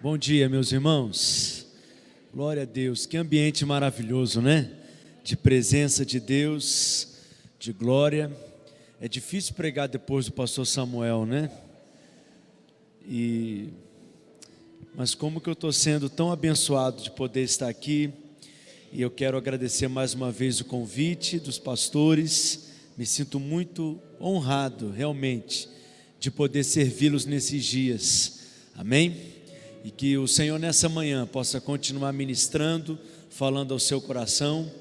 Bom dia, meus irmãos. Glória a Deus. Que ambiente maravilhoso, né? De presença de Deus, de glória. É difícil pregar depois do pastor Samuel, né? Mas como que eu estou sendo tão abençoado de poder estar aqui. E eu quero agradecer mais uma vez o convite dos pastores. Me sinto muito honrado, realmente, de poder servi-los nesses dias. Amém? E que o Senhor nessa manhã possa continuar ministrando, falando ao seu coração.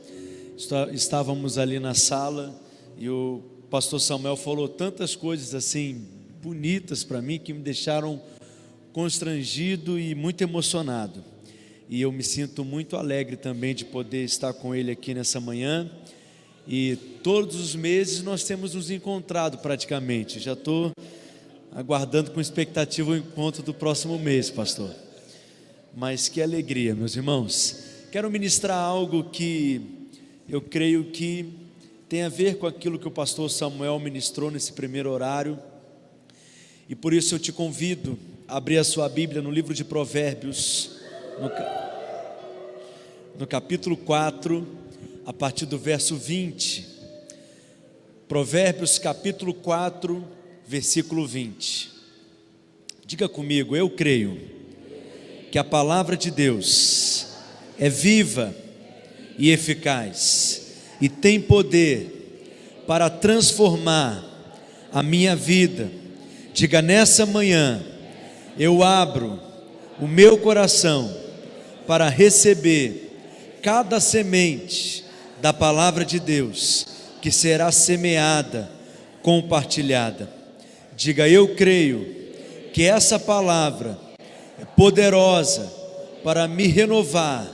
Estávamos ali na sala e o pastor Samuel falou tantas coisas assim bonitas para mim, que me deixaram constrangido e muito emocionado. E eu me sinto muito alegre também de poder estar com ele aqui nessa manhã. E todos os meses nós temos nos encontrado praticamente. Já estou aguardando com expectativa o encontro do próximo mês, pastor. Mas que alegria, meus irmãos. Quero ministrar algo que eu creio que tem a ver com aquilo que o pastor Samuel ministrou nesse primeiro horário. E por isso eu te convido a abrir a sua Bíblia no livro de Provérbios, no capítulo 4, a partir do verso 20. Provérbios capítulo 4, versículo 20. Diga comigo: eu creio que a palavra de Deus é viva e eficaz e tem poder para transformar a minha vida. Diga: nessa manhã eu abro o meu coração para receber cada semente da palavra de Deus que será semeada, compartilhada. Diga: eu creio que essa palavra é poderosa para me renovar,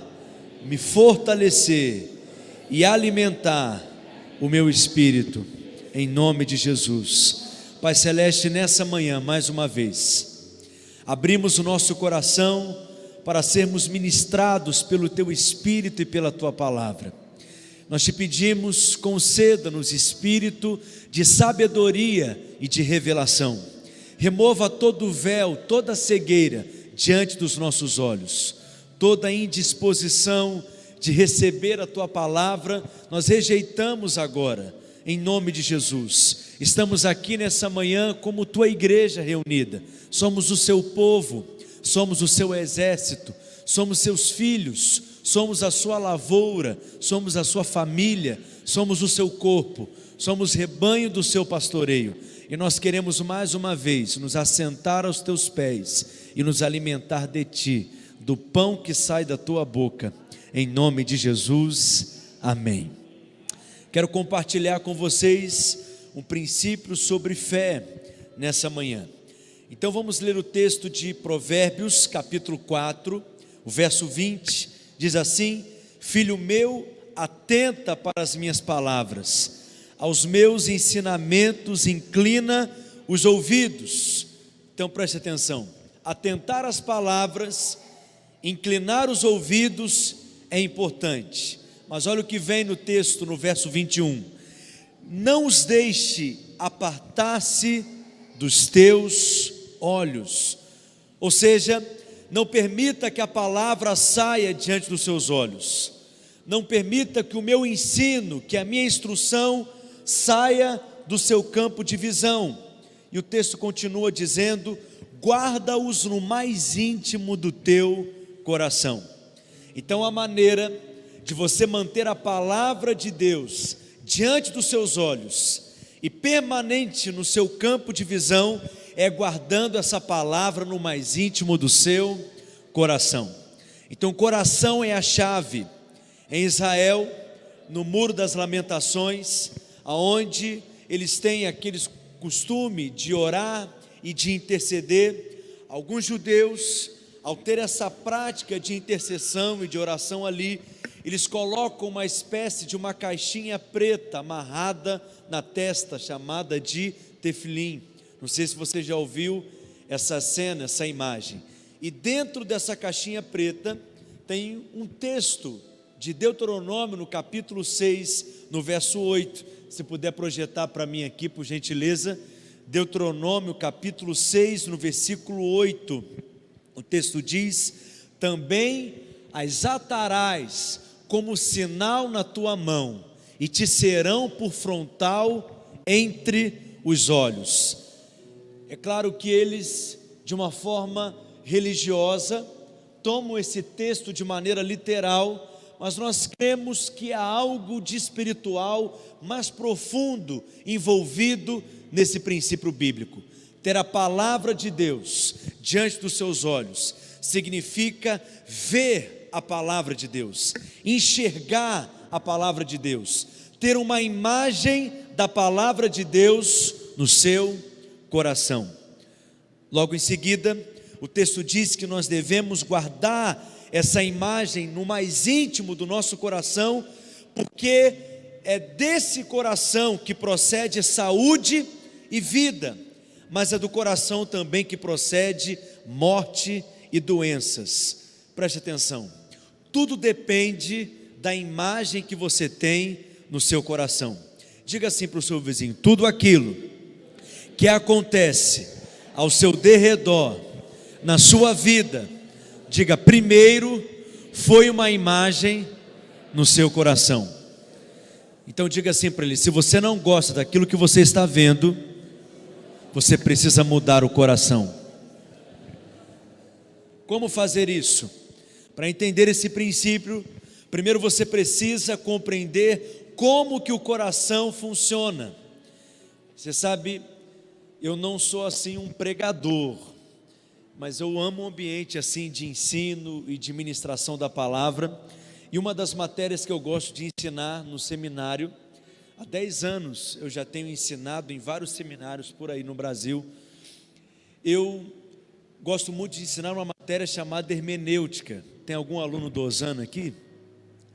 me fortalecer e alimentar o meu espírito, em nome de Jesus. Pai Celeste, nessa manhã, mais uma vez, abrimos o nosso coração para sermos ministrados pelo Teu Espírito e pela Tua Palavra. Nós te pedimos, conceda-nos espírito de sabedoria e de revelação. Remova todo o véu, toda a cegueira diante dos nossos olhos, toda a indisposição de receber a Tua Palavra, nós rejeitamos agora, em nome de Jesus. Estamos aqui nessa manhã como Tua igreja reunida, somos o Seu povo, somos o Seu exército, somos Seus filhos, somos a Sua lavoura, somos a Sua família, somos o Seu corpo, somos rebanho do Seu pastoreio. E nós queremos mais uma vez nos assentar aos Teus pés e nos alimentar de Ti, do pão que sai da Tua boca, em nome de Jesus, amém. Quero compartilhar com vocês um princípio sobre fé nessa manhã. Então vamos ler o texto de Provérbios capítulo 4, o verso 20, diz assim: filho meu, atenta para as minhas palavras, aos meus ensinamentos inclina os ouvidos. Então preste atenção, atentar às palavras, inclinar os ouvidos é importante. Mas olha o que vem no texto, no verso 21. Não os deixe apartar-se dos teus olhos. Ou seja, não permita que a palavra saia diante dos seus olhos. Não permita que o meu ensino, que a minha instrução saia do seu campo de visão. E o texto continua dizendo: guarda-os no mais íntimo do teu coração. Então a maneira de você manter a palavra de Deus diante dos seus olhos e permanente no seu campo de visão é guardando essa palavra no mais íntimo do seu coração. Então coração é a chave. Em Israel, no Muro das Lamentações, aonde eles têm aquele costume de orar e de interceder, alguns judeus, ao ter essa prática de intercessão e de oração ali, eles colocam uma espécie de uma caixinha preta amarrada na testa, chamada de tefilim. Não sei se você já ouviu essa cena, essa imagem. E dentro dessa caixinha preta tem um texto de Deuteronômio, no capítulo 6, no verso 8. Se puder projetar para mim aqui, por gentileza. Deuteronômio capítulo 6, no versículo 8. O texto diz: também as atarás como sinal na tua mão, e te serão por frontal entre os olhos. É claro que eles, de uma forma religiosa, tomam esse texto de maneira literal, mas nós cremos que há algo de espiritual mais profundo envolvido nesse princípio bíblico. Ter a palavra de Deus diante dos seus olhos significa ver a palavra de Deus, enxergar a palavra de Deus, ter uma imagem da palavra de Deus no seu coração. Logo em seguida, o texto diz que nós devemos guardar essa imagem no mais íntimo do nosso coração, porque é desse coração que procede saúde e vida, mas é do coração também que procede morte e doenças. Preste atenção, tudo depende da imagem que você tem no seu coração. Diga assim para o seu vizinho: tudo aquilo que acontece ao seu derredor, na sua vida, diga: primeiro foi uma imagem no seu coração. Então diga assim para ele: se você não gosta daquilo que você está vendo, você precisa mudar o coração. Como fazer isso? Para entender esse princípio, primeiro você precisa compreender como que o coração funciona. Você sabe, eu não sou assim um pregador, mas eu amo um ambiente assim de ensino e de ministração da palavra. E uma das matérias que eu gosto de ensinar no seminário, há 10 anos eu já tenho ensinado em vários seminários por aí no Brasil. Eu gosto muito de ensinar uma matéria chamada hermenêutica. Tem algum aluno do Osana aqui?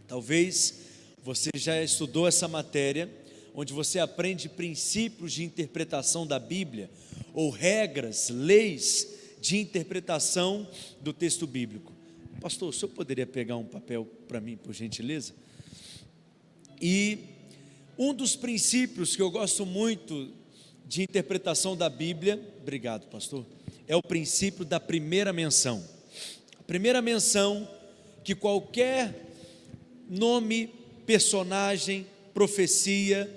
Talvez você já estudou essa matéria, onde você aprende princípios de interpretação da Bíblia, ou regras, leis de interpretação do texto bíblico. Pastor, o senhor poderia pegar um papel para mim, por gentileza? E um dos princípios que eu gosto muito de interpretação da Bíblia, obrigado pastor, é o princípio da primeira menção. A primeira menção que qualquer nome, personagem, profecia,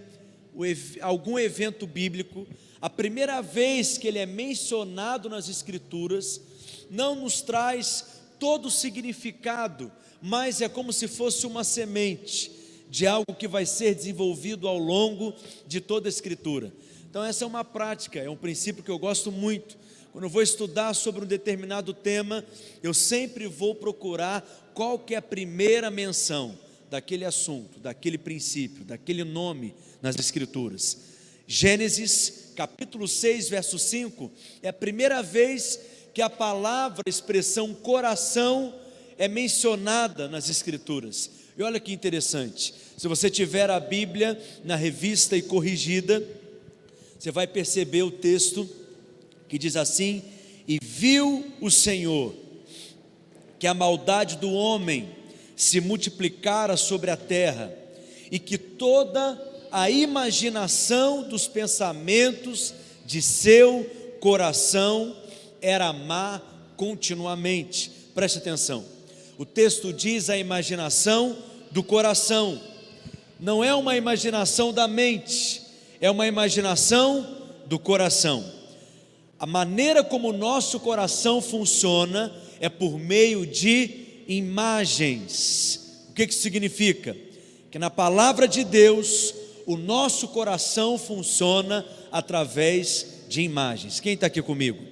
algum evento bíblico, a primeira vez que ele é mencionado nas Escrituras, não nos traz todo o significado, mas é como se fosse uma semente de algo que vai ser desenvolvido ao longo de toda a Escritura. Então essa é uma prática, é um princípio que eu gosto muito. Quando eu vou estudar sobre um determinado tema, eu sempre vou procurar qual que é a primeira menção daquele assunto, daquele princípio, daquele nome nas Escrituras. Gênesis capítulo 6, verso 5, é a primeira vez que a palavra, a expressão coração é mencionada nas Escrituras. E olha que interessante, se você tiver a Bíblia na revista e corrigida, você vai perceber o texto que diz assim: e viu o Senhor que a maldade do homem se multiplicara sobre a terra, e que toda a imaginação dos pensamentos de seu coração era má continuamente. Preste atenção, o texto diz a imaginação do coração, não é uma imaginação da mente, é uma imaginação do coração. A maneira como o nosso coração funciona é por meio de imagens. O que isso significa? Que na palavra de Deus, o nosso coração funciona através de imagens. Quem está aqui comigo?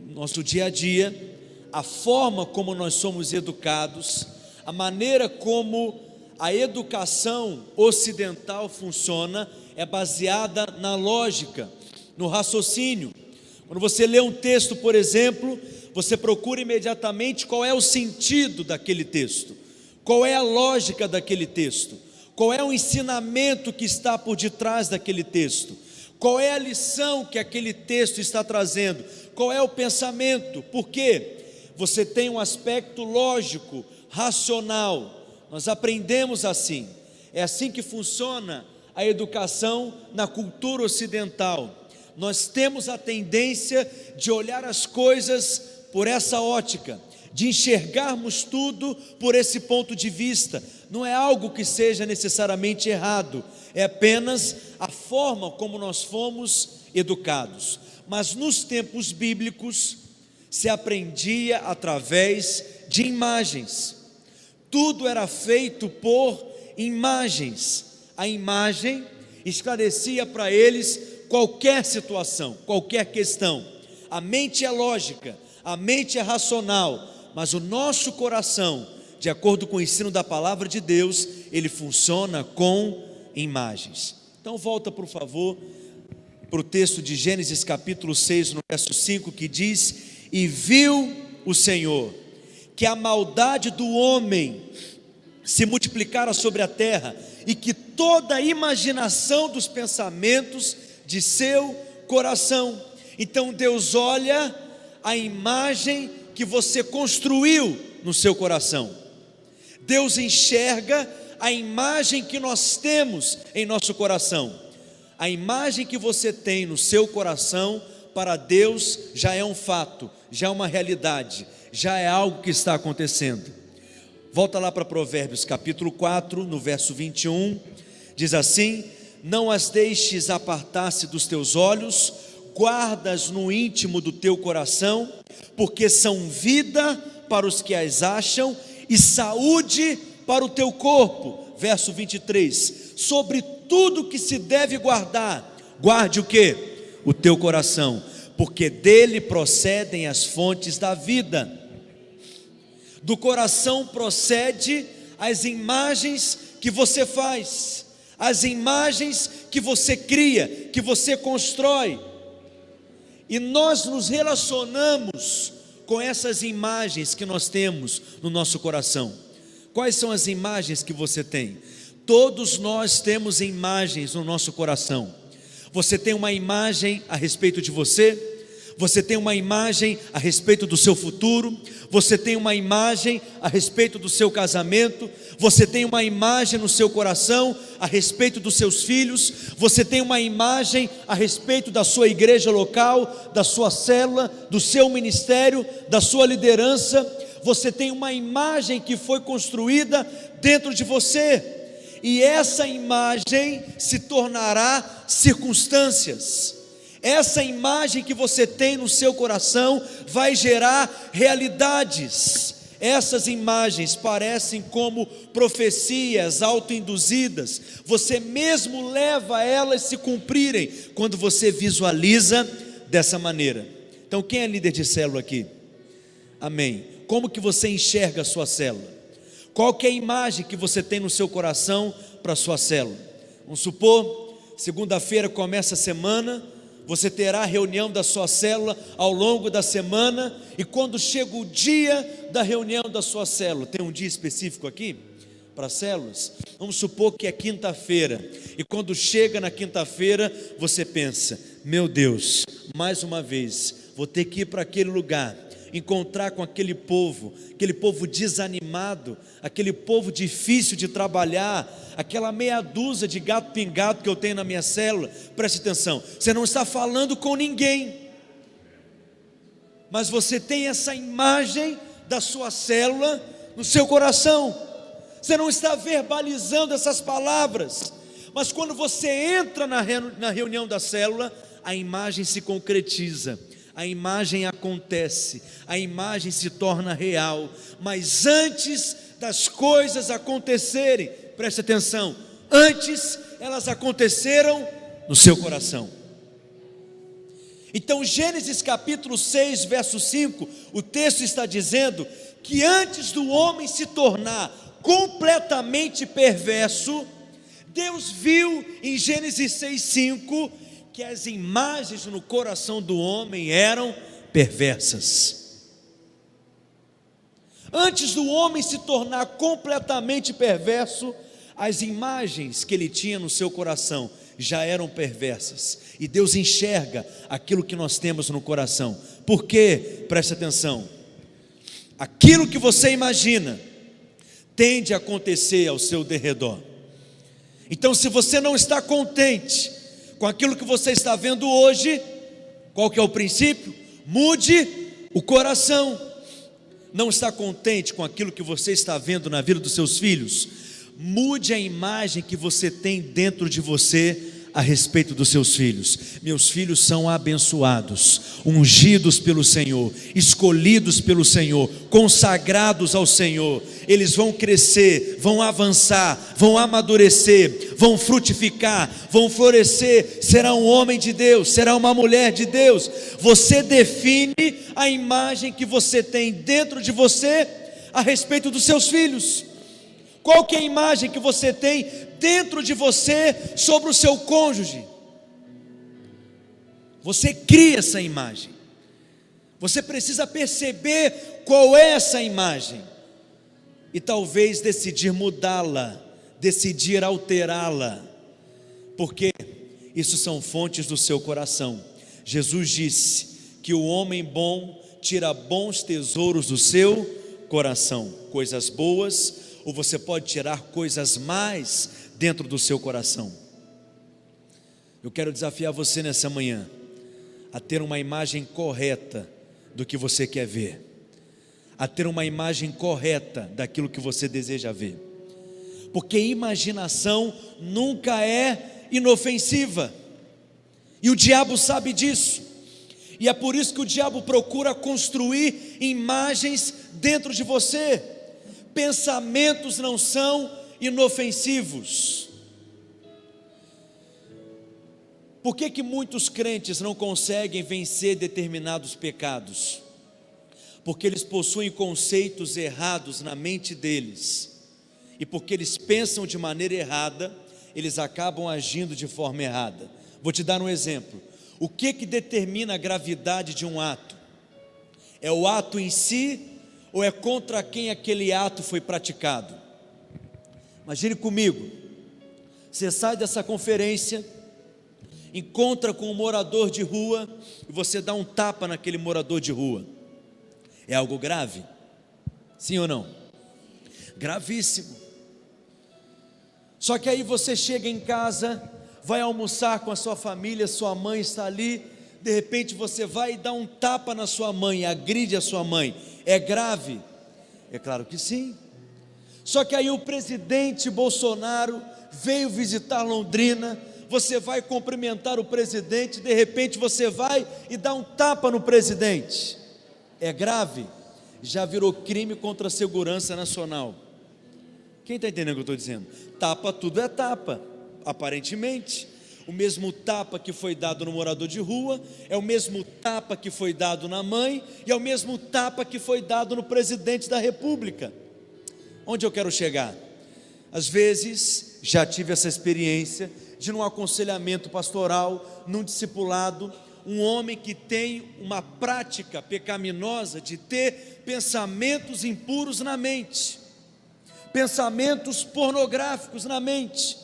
Nosso dia a dia, a forma como nós somos educados, a maneira como a educação ocidental funciona é baseada na lógica, no raciocínio. Quando você lê um texto, por exemplo, você procura imediatamente qual é o sentido daquele texto, qual é a lógica daquele texto, qual é o ensinamento que está por detrás daquele texto, qual é a lição que aquele texto está trazendo, qual é o pensamento. Por quê? Você tem um aspecto lógico, racional. Nós aprendemos assim, é assim que funciona a educação na cultura ocidental. Nós temos a tendência de olhar as coisas por essa ótica, de enxergarmos tudo por esse ponto de vista. Não é algo que seja necessariamente errado, é apenas a forma como nós fomos educados. Mas nos tempos bíblicos se aprendia através de imagens. Tudo era feito por imagens. A imagem esclarecia para eles qualquer situação, qualquer questão. A mente é lógica, a mente é racional, mas o nosso coração, de acordo com o ensino da palavra de Deus, ele funciona com imagens. Então volta, por favor, para o texto de Gênesis capítulo 6, no verso 5, que diz: e viu o Senhor que a maldade do homem se multiplicara sobre a terra, e que toda a imaginação dos pensamentos de seu coração. Então Deus olha a imagem que você construiu no seu coração. Deus enxerga a imagem que nós temos em nosso coração. A imagem que você tem no seu coração, para Deus já é um fato, já é uma realidade, já é algo que está acontecendo. Volta lá para Provérbios capítulo 4, no verso 21, diz assim: não as deixes apartar-se dos teus olhos, guardas no íntimo do teu coração, porque são vida para os que as acham e saúde para o teu corpo. Verso 23, sobre tudo que se deve guardar, guarde o que? O teu coração, porque dele procedem as fontes da vida. Do coração procede as imagens que você faz, as imagens que você cria, que você constrói. E nós nos relacionamos com essas imagens que nós temos no nosso coração. Quais são as imagens que você tem? Todos nós temos imagens no nosso coração. Você tem uma imagem a respeito de você, você tem uma imagem a respeito do seu futuro, você tem uma imagem a respeito do seu casamento, você tem uma imagem no seu coração a respeito dos seus filhos, você tem uma imagem a respeito da sua igreja local, da sua célula, do seu ministério, da sua liderança. Você tem uma imagem que foi construída dentro de você, e essa imagem se tornará circunstâncias. Essa imagem que você tem no seu coração vai gerar realidades. Essas imagens parecem como profecias autoinduzidas. Você mesmo leva elas a se cumprirem quando você visualiza dessa maneira. Então, quem é líder de célula aqui? Amém. Como que você enxerga a sua célula? Qual que é a imagem que você tem no seu coração para a sua célula? Vamos supor, segunda-feira começa a semana, você terá a reunião da sua célula ao longo da semana, e quando chega o dia da reunião da sua célula, tem um dia específico aqui para células? Vamos supor que é quinta-feira, e quando chega na quinta-feira, você pensa: meu Deus, mais uma vez, vou ter que ir para aquele lugar, encontrar com aquele povo desanimado, aquele povo difícil de trabalhar, aquela meia dúzia de gato pingado que eu tenho na minha célula. Preste atenção, você não está falando com ninguém, mas você tem essa imagem da sua célula no seu coração. Você não está verbalizando essas palavras, mas quando você entra na reunião da célula, a imagem se concretiza, a imagem acontece, a imagem se torna real. Mas antes das coisas acontecerem, preste atenção, antes elas aconteceram no seu coração. Então Gênesis capítulo 6, verso 5, o texto está dizendo que antes do homem se tornar completamente perverso, Deus viu em Gênesis 6, 5, que as imagens no coração do homem eram perversas. Antes do homem se tornar completamente perverso, as imagens que ele tinha no seu coração já eram perversas, e Deus enxerga aquilo que nós temos no coração. Por quê? Preste atenção, aquilo que você imagina tende a acontecer ao seu derredor. Então, se você não está contente com aquilo que você está vendo hoje, qual que é o princípio? Mude o coração não está contente com aquilo que você está vendo na vida dos seus filhos, mude a imagem que você tem dentro de você a respeito dos seus filhos. Meus filhos são abençoados, ungidos pelo Senhor, escolhidos pelo Senhor, consagrados ao Senhor. Eles vão crescer, vão avançar, vão amadurecer, vão frutificar, vão florescer, será um homem de Deus, será uma mulher de Deus. Você define a imagem que você tem dentro de você a respeito dos seus filhos. Qual que é a imagem que você tem dentro de você sobre o seu cônjuge? Você cria essa imagem. Você precisa perceber qual é essa imagem e talvez decidir mudá-la, decidir alterá-la, porque isso são fontes do seu coração. Jesus disse que o homem bom tira bons tesouros do seu coração, coisas boas, ou você pode tirar coisas mais dentro do seu coração. Eu quero desafiar você nessa manhã a ter uma imagem correta do que você quer ver, a ter uma imagem correta daquilo que você deseja ver, porque imaginação nunca é inofensiva, e o diabo sabe disso, e é por isso que o diabo procura construir imagens dentro de você. Pensamentos não são inofensivos. Por que muitos crentes não conseguem vencer determinados pecados? Porque eles possuem conceitos errados na mente deles, e porque eles pensam de maneira errada, eles acabam agindo de forma errada. Vou te dar um exemplo. O que determina a gravidade de um ato? É o ato em si, ou é contra quem aquele ato foi praticado? Imagine comigo, você sai dessa conferência, encontra com um morador de rua, e você dá um tapa naquele morador de rua. É algo grave? Sim ou não? Gravíssimo. Só que aí você chega em casa, vai almoçar com a sua família, sua mãe está ali, de repente você vai e dá um tapa na sua mãe, agride a sua mãe. É grave? É claro que sim. Só que aí o presidente Bolsonaro veio visitar Londrina, você vai cumprimentar o presidente, de repente você vai e dá um tapa no presidente. É grave? Já virou crime contra a segurança nacional. Quem está entendendo o que eu estou dizendo? Tapa, tudo é tapa, aparentemente. O mesmo tapa que foi dado no morador de rua, é o mesmo tapa que foi dado na mãe, e é o mesmo tapa que foi dado no presidente da república. Onde eu quero chegar? Às vezes, já tive essa experiência de num aconselhamento pastoral, num discipulado, um homem que tem uma prática pecaminosa de ter pensamentos impuros na mente, pensamentos pornográficos na mente.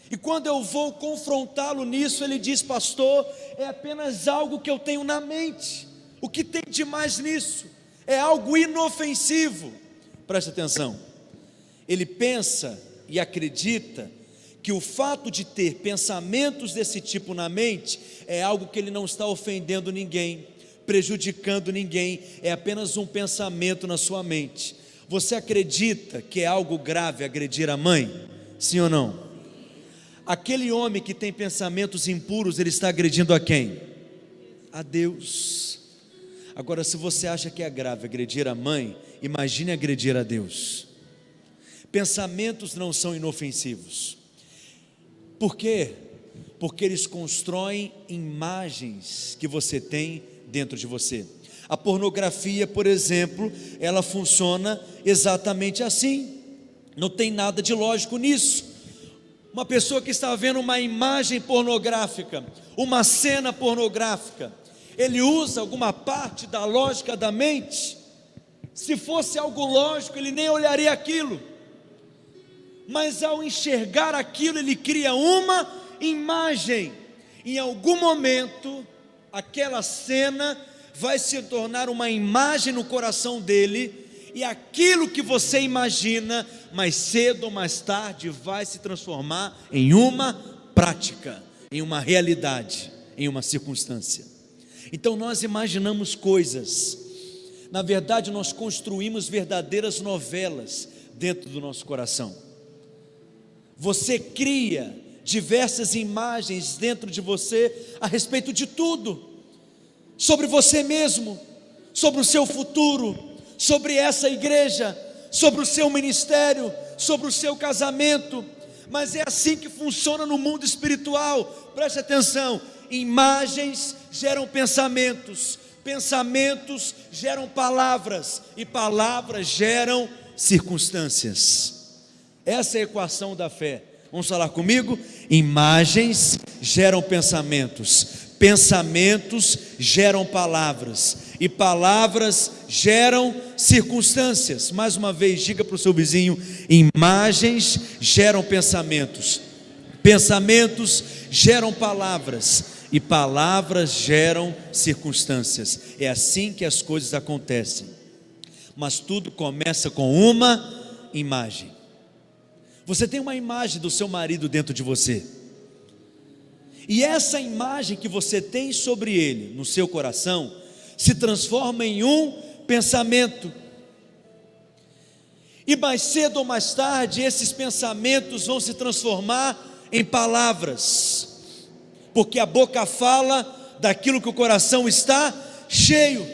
E quando eu vou confrontá-lo nisso, ele diz: pastor, é apenas algo que eu tenho na mente. O que tem de mais nisso? É algo inofensivo. Preste atenção. Ele pensa e acredita que o fato de ter pensamentos desse tipo na mente é algo que ele não está ofendendo ninguém, prejudicando ninguém, é apenas um pensamento na sua mente. Você acredita que é algo grave agredir a mãe? Sim ou não? Aquele homem que tem pensamentos impuros, ele está agredindo a quem? A Deus. Agora, se você acha que é grave agredir a mãe, imagine agredir a Deus. Pensamentos não são inofensivos. Por quê? Porque eles constroem imagens que você tem dentro de você. A pornografia, por exemplo, ela funciona exatamente assim. Não tem nada de lógico nisso. Uma pessoa que está vendo uma imagem pornográfica, uma cena pornográfica, ele usa alguma parte da lógica da mente? Se fosse algo lógico, ele nem olharia aquilo. Mas ao enxergar aquilo, ele cria uma imagem. Em algum momento, aquela cena vai se tornar uma imagem no coração dele, e aquilo que você imagina, mais cedo ou mais tarde, vai se transformar em uma prática, em uma realidade, em uma circunstância. Então nós imaginamos coisas, Na verdade, nós construímos verdadeiras novelas dentro do nosso coração. Você cria diversas imagens dentro de você a respeito de tudo, sobre você mesmo, sobre o seu futuro, sobre essa igreja, sobre o seu ministério, sobre o seu casamento. Mas é assim que funciona no mundo espiritual. Preste atenção: imagens geram pensamentos, pensamentos geram palavras, e palavras geram circunstâncias. Essa é a equação da fé. Vamos falar comigo? Imagens geram pensamentos, pensamentos geram palavras, e palavras geram circunstâncias. Mais uma vez, diga para o seu vizinho: imagens geram pensamentos, pensamentos geram palavras, e palavras geram circunstâncias. É assim que as coisas acontecem. Mas tudo começa com uma imagem. Você tem uma imagem do seu marido dentro de você, e essa imagem que você tem sobre ele, no seu coração, se transforma em um pensamento, e mais cedo ou mais tarde, esses pensamentos vão se transformar em palavras, porque a boca fala daquilo que o coração está cheio.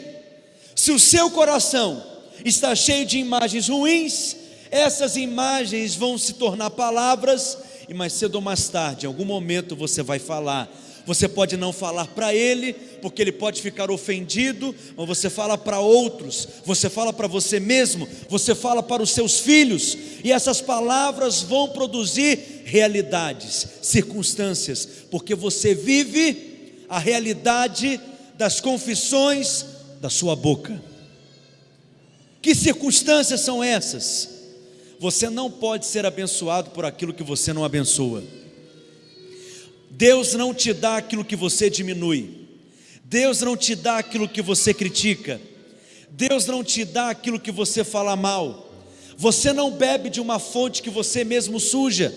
Se o seu coração está cheio de imagens ruins, essas imagens vão se tornar palavras, e mais cedo ou mais tarde, em algum momento você vai falar. Você pode não falar para ele, porque ele pode ficar ofendido, mas você fala para outros, você fala para você mesmo, você fala para os seus filhos, e essas palavras vão produzir realidades, circunstâncias, porque você vive a realidade das confissões da sua boca. Que circunstâncias são essas? Você não pode ser abençoado por aquilo que você não abençoa. Deus não te dá aquilo que você diminui. Deus não te dá aquilo que você critica. Deus não te dá aquilo que você fala mal. Você não bebe de uma fonte que você mesmo suja.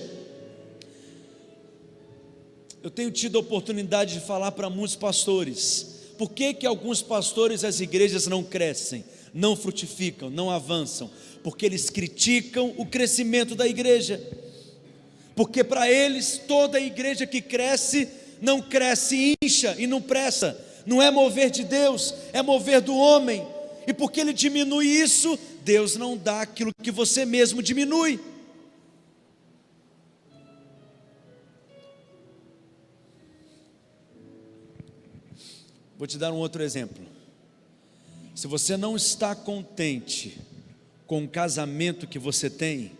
Eu tenho tido a oportunidade de falar para muitos pastores. Por que alguns pastores, as igrejas não crescem, não frutificam, não avançam? Porque eles criticam o crescimento da igreja. Porque para eles toda igreja que cresce, não cresce, incha e não presta. Não é mover de Deus, é mover do homem. E porque ele diminui isso, Deus não dá aquilo que você mesmo diminui. Vou te dar um outro exemplo. Se você não está contente com o casamento que você tem,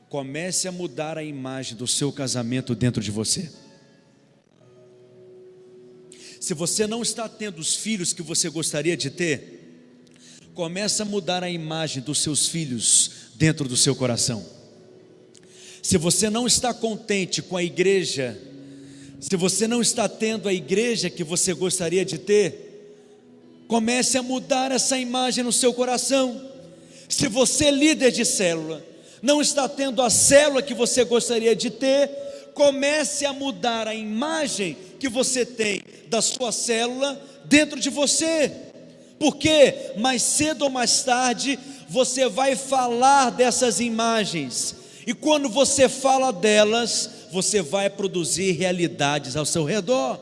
comece a mudar a imagem do seu casamento dentro de você. Se você não está tendo os filhos que você gostaria de ter, comece a mudar a imagem dos seus filhos dentro do seu coração. Se você não está contente com a igreja, se você não está tendo a igreja que você gostaria de ter, comece a mudar essa imagem no seu coração. Se você, líder de célula, não está tendo a célula que você gostaria de ter, comece a mudar a imagem que você tem da sua célula dentro de você, porque mais cedo ou mais tarde você vai falar dessas imagens, e quando você fala delas, você vai produzir realidades ao seu redor.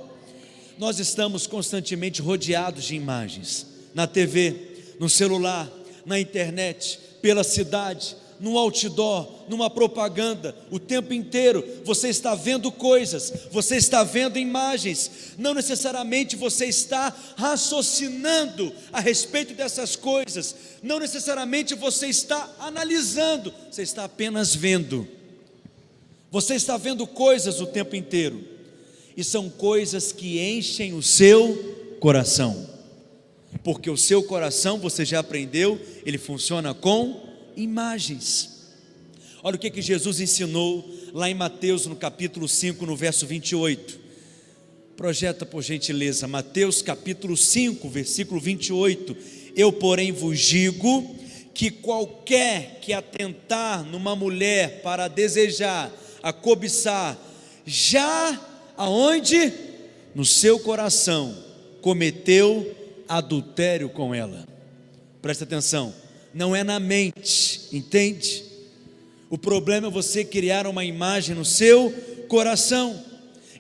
Nós estamos constantemente rodeados de imagens, na TV, no celular, na internet, pela cidade, no outdoor, numa propaganda, o tempo inteiro você está vendo coisas, você está vendo imagens. Não necessariamente você está raciocinando a respeito dessas coisas, não necessariamente você está analisando, você está apenas vendo. Você está vendo coisas o tempo inteiro, e são coisas que enchem o seu coração, porque o seu coração, você já aprendeu, ele funciona com imagens. Olha o que Jesus ensinou lá em Mateus, no capítulo 5, no verso 28. Projeta, por gentileza, Mateus capítulo 5, versículo 28. Eu, porém, vos digo que qualquer que atentar numa mulher para a desejar, a cobiçar, já aonde? No seu coração cometeu adultério com ela. Presta atenção, não é na mente, entende? O problema é você criar uma imagem no seu coração.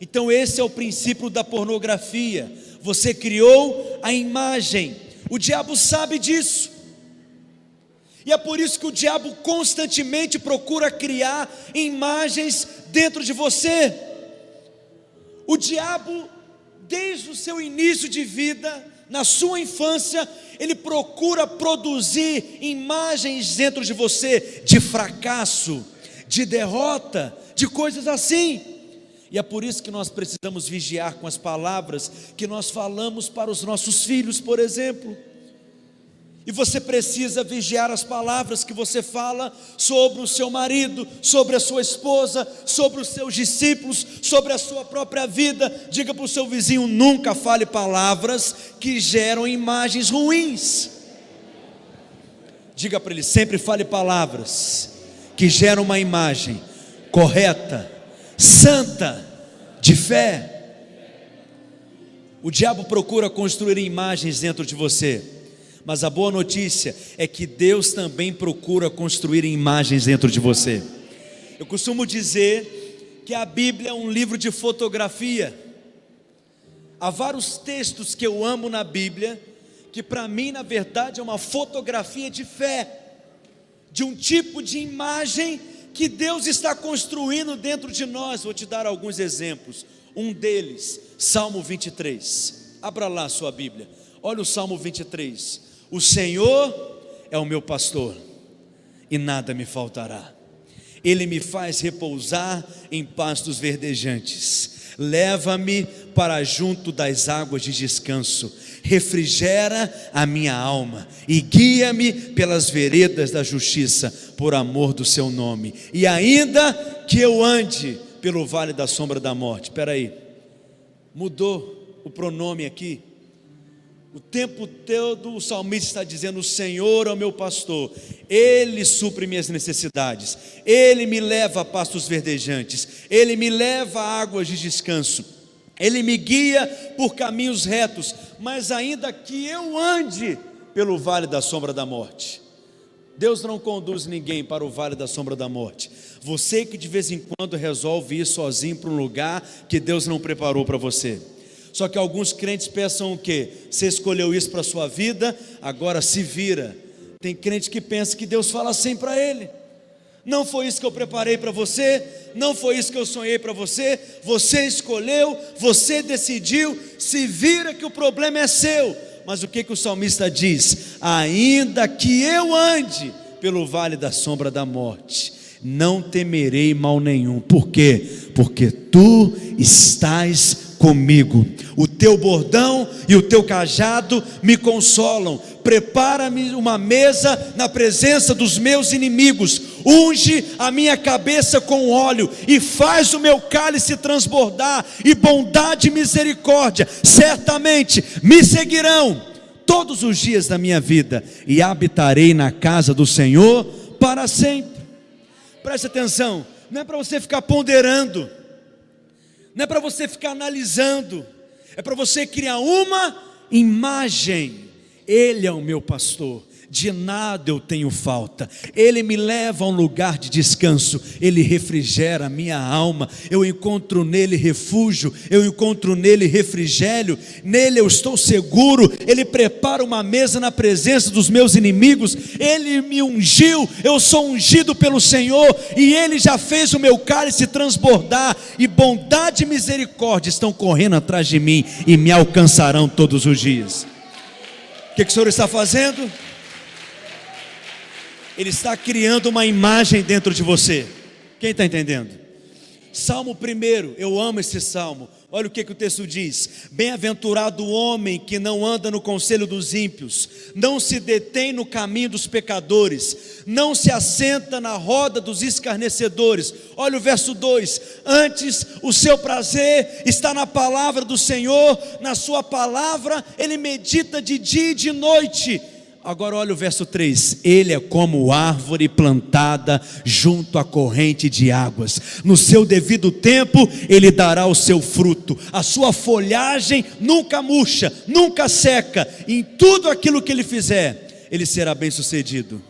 Então esse é o princípio da pornografia. Você criou a imagem, o diabo sabe disso, e é por isso que o diabo constantemente procura criar imagens dentro de você. O diabo, desde o seu início de vida, na sua infância, ele procura produzir imagens dentro de você, de fracasso, de derrota, de coisas assim. E é por isso que nós precisamos vigiar com as palavras que nós falamos para os nossos filhos, por exemplo. E você precisa vigiar as palavras que você fala sobre o seu marido, sobre a sua esposa, sobre os seus discípulos, sobre a sua própria vida. Diga para o seu vizinho: nunca fale palavras que geram imagens ruins. Diga para ele: sempre fale palavras que geram uma imagem correta, santa, de fé. O diabo procura construir imagens dentro de você, mas a boa notícia é que Deus também procura construir imagens dentro de você. Eu costumo dizer que a Bíblia é um livro de fotografia. Há vários textos que eu amo na Bíblia, que para mim na verdade é uma fotografia de fé, de um tipo de imagem que Deus está construindo dentro de nós. Vou te dar alguns exemplos. Um deles, Salmo 23. Abra lá a sua Bíblia, olha o Salmo 23. O Senhor é o meu pastor, e nada me faltará. Ele me faz repousar em pastos verdejantes, leva-me para junto das águas de descanso, refrigera a minha alma, e guia-me pelas veredas da justiça, por amor do seu nome. E ainda que eu ande pelo vale da sombra da morte. Espera aí, mudou o pronome aqui. O tempo todo o salmista está dizendo: o Senhor é o meu pastor, Ele supre minhas necessidades, Ele me leva a pastos verdejantes, Ele me leva a águas de descanso, Ele me guia por caminhos retos, mas ainda que eu ande pelo vale da sombra da morte. Deus não conduz ninguém para o vale da sombra da morte. Você que de vez em quando resolve ir sozinho para um lugar que Deus não preparou para você. Só que alguns crentes pensam o quê? Você escolheu isso para a sua vida, agora se vira. Tem crente que pensa que Deus fala assim para ele: não foi isso que eu preparei para você, não foi isso que eu sonhei para você, você escolheu, você decidiu, se vira que o problema é seu. Mas o que o salmista diz? Ainda que eu ande pelo vale da sombra da morte, não temerei mal nenhum. Por quê? Porque tu estás comigo, o teu bordão e o teu cajado me consolam. Prepara-me uma mesa na presença dos meus inimigos, unge a minha cabeça com óleo e faz o meu cálice transbordar, e bondade e misericórdia certamente me seguirão todos os dias da minha vida, e habitarei na casa do Senhor para sempre. Preste atenção, não é para você ficar ponderando, não é para você ficar analisando, é para você criar uma imagem. Ele é o meu pastor, de nada eu tenho falta, Ele me leva a um lugar de descanso, Ele refrigera a minha alma, eu encontro nele refúgio, eu encontro nele refrigério, nele eu estou seguro. Ele prepara uma mesa na presença dos meus inimigos, Ele me ungiu, eu sou ungido pelo Senhor, e Ele já fez o meu cálice transbordar, e bondade e misericórdia estão correndo atrás de mim, e me alcançarão todos os dias. O que o Senhor está fazendo? Ele está criando uma imagem dentro de você. Quem está entendendo? Salmo 1, eu amo esse salmo. Olha o que o texto diz: bem-aventurado o homem que não anda no conselho dos ímpios, não se detém no caminho dos pecadores, não se assenta na roda dos escarnecedores. Olha o verso 2: antes o seu prazer está na palavra do Senhor, na sua palavra ele medita de dia e de noite. Agora olha o verso 3: ele é como árvore plantada junto à corrente de águas, no seu devido tempo ele dará o seu fruto, a sua folhagem nunca murcha, nunca seca, em tudo aquilo que ele fizer ele será bem-sucedido.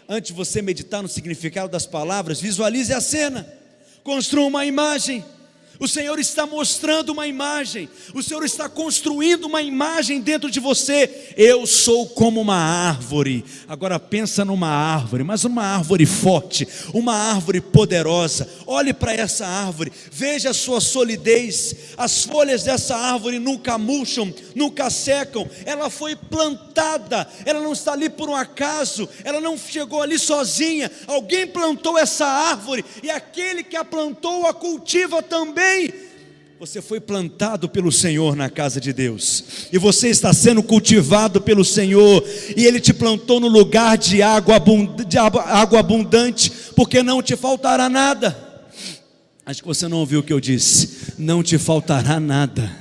Antes de você meditar no significado das palavras, visualize a cena, construa uma imagem. O Senhor está mostrando uma imagem, o Senhor está construindo uma imagem dentro de você. Eu sou como uma árvore. Agora pensa numa árvore, mas uma árvore forte, uma árvore poderosa. Olhe para essa árvore, veja a sua solidez. As folhas dessa árvore nunca murcham, nunca secam. Ela foi plantada, ela não está ali por um acaso, ela não chegou ali sozinha. Alguém plantou essa árvore, e aquele que a plantou a cultiva também. Você foi plantado pelo Senhor na casa de Deus, e você está sendo cultivado pelo Senhor, e Ele te plantou no lugar de água abundante, porque não te faltará nada. Acho que você não ouviu o que eu disse. Não te faltará nada,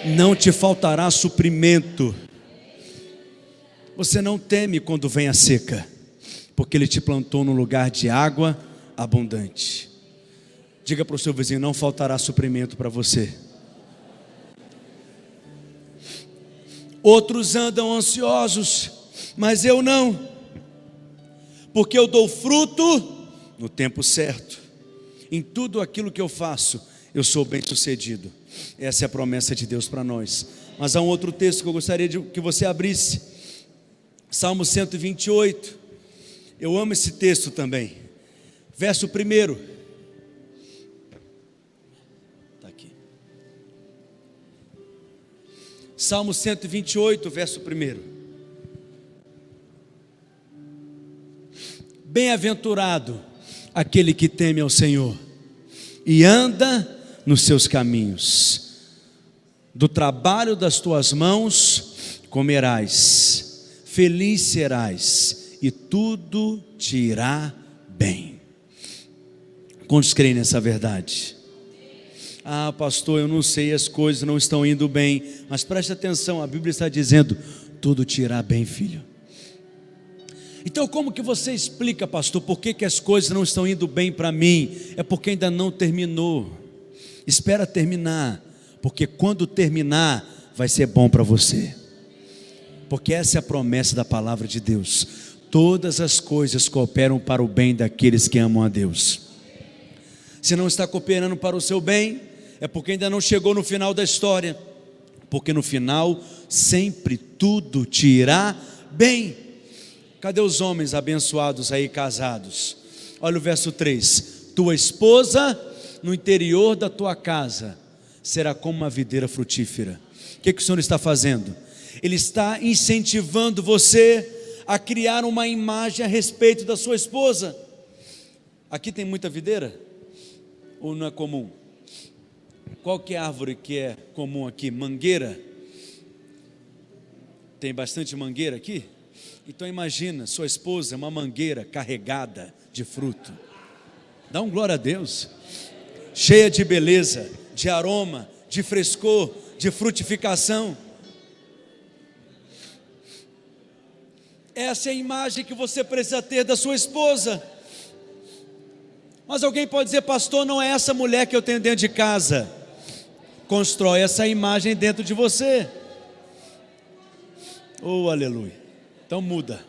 não te faltará suprimento. Você não teme quando vem a seca, porque Ele te plantou no lugar de água abundante. Diga para o seu vizinho: não faltará suprimento para você. Outros andam ansiosos, mas eu não, porque eu dou fruto no tempo certo. Em tudo aquilo que eu faço, eu sou bem-sucedido. Essa é a promessa de Deus para nós. Mas há um outro texto que eu gostaria que você abrisse, Salmo 128. Eu amo esse texto também. Verso 1. Salmo 128, verso 1. Bem-aventurado aquele que teme ao Senhor e anda nos seus caminhos. Do trabalho das tuas mãos comerás, feliz serás, e tudo te irá bem. Quantos creem nessa verdade? Ah, pastor, eu não sei, as coisas não estão indo bem. Mas preste atenção, a Bíblia está dizendo: tudo te irá bem, filho. Então como que você explica, pastor, por que as coisas não estão indo bem para mim? É porque ainda não terminou. Espera terminar, porque quando terminar vai ser bom para você. Porque essa é a promessa da palavra de Deus: todas as coisas cooperam para o bem daqueles que amam a Deus. Se não está cooperando para o seu bem, é porque ainda não chegou no final da história, porque no final sempre tudo te irá bem. Cadê os homens abençoados aí, casados? Olha o verso 3: tua esposa no interior da tua casa será como uma videira frutífera. O que o Senhor está fazendo? Ele está incentivando você a criar uma imagem a respeito da sua esposa. Aqui tem muita videira? Ou não é comum? Qual que é a árvore que é comum aqui? Mangueira? Tem bastante mangueira aqui? Então imagina, sua esposa é uma mangueira carregada de fruto. Dá um glória a Deus. Cheia de beleza, de aroma, de frescor, de frutificação. Essa é a imagem que você precisa ter da sua esposa. Mas alguém pode dizer: pastor, não é essa mulher que eu tenho dentro de casa. Constrói essa imagem dentro de você. Oh, aleluia. Então muda.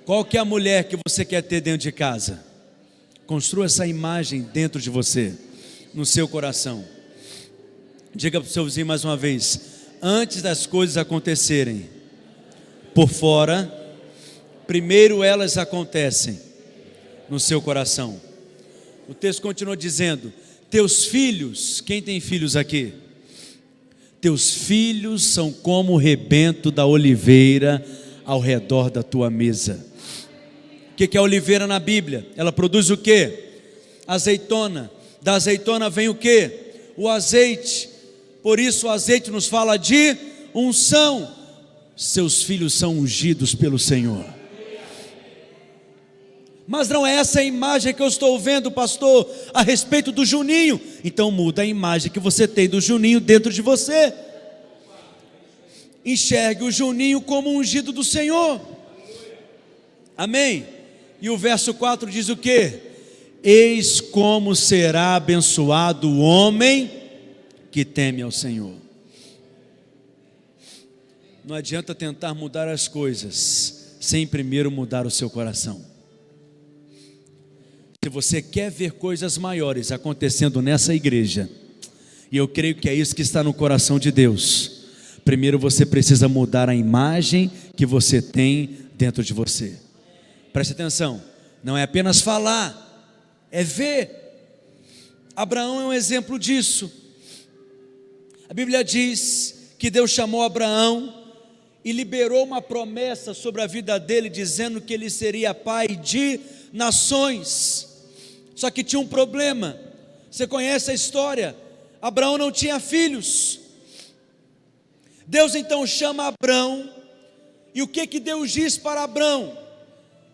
Qual que é a mulher que você quer ter dentro de casa? Construa essa imagem dentro de você, no seu coração. Diga para o seu vizinho mais uma vez: antes das coisas acontecerem por fora, primeiro elas acontecem no seu coração. O texto continua dizendo: teus filhos, quem tem filhos aqui? Teus filhos são como o rebento da oliveira ao redor da tua mesa. O que é a oliveira na Bíblia? Ela produz o quê? Azeitona. Da azeitona vem o quê? O azeite. Por isso o azeite nos fala de unção. Seus filhos são ungidos pelo Senhor. Mas não é essa a imagem que eu estou vendo, pastor, a respeito do Juninho. Então muda a imagem que você tem do Juninho dentro de você. Enxergue o Juninho como ungido do Senhor. Amém? E o verso 4 diz o quê? Eis como será abençoado o homem que teme ao Senhor. não adianta tentar mudar as coisas sem primeiro mudar o seu coração. Se você quer ver coisas maiores acontecendo nessa igreja, e eu creio que é isso que está no coração de Deus, primeiro você precisa mudar a imagem que você tem dentro de você. Preste atenção, não é apenas falar, é ver. Abraão é um exemplo disso. A Bíblia diz que Deus chamou Abraão e liberou uma promessa sobre a vida dele, dizendo que ele seria pai de nações. Só que tinha um problema. Você conhece a história? Abraão não tinha filhos. Deus então chama Abraão, e o que Deus diz para Abraão?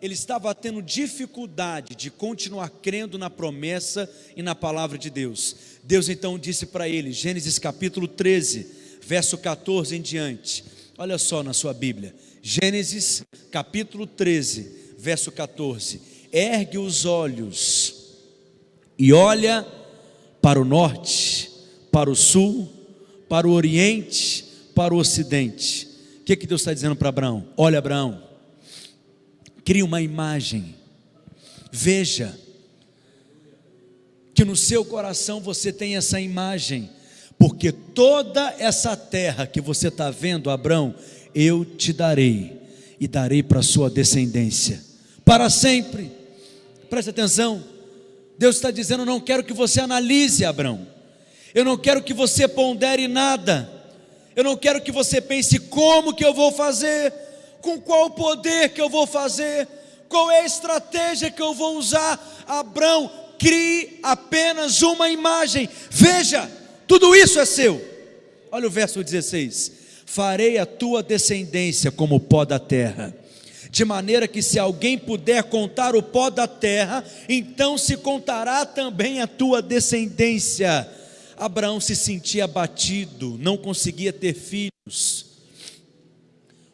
Ele estava tendo dificuldade de continuar crendo na promessa e na palavra de Deus. Deus então disse para ele, Gênesis capítulo 13, verso 14 em diante. Olha só na sua Bíblia, Gênesis capítulo 13, verso 14. Ergue os olhos e olha para o norte, para o sul, para o oriente, para o ocidente. O que Deus está dizendo para Abraão? Olha, Abraão, crie uma imagem, veja que no seu coração você tem essa imagem, porque toda essa terra que você está vendo, Abraão, eu te darei, e darei para a sua descendência, para sempre. Preste atenção, Deus está dizendo, não quero que você analise, Abraão, eu não quero que você pondere nada, eu não quero que você pense como que eu vou fazer, com qual poder que eu vou fazer, qual é a estratégia que eu vou usar. Abraão, crie apenas uma imagem, veja, tudo isso é seu. Olha o verso 16: farei a tua descendência como o pó da terra, de maneira que se alguém puder contar o pó da terra, então se contará também a tua descendência. Abraão se sentia abatido, não conseguia ter filhos.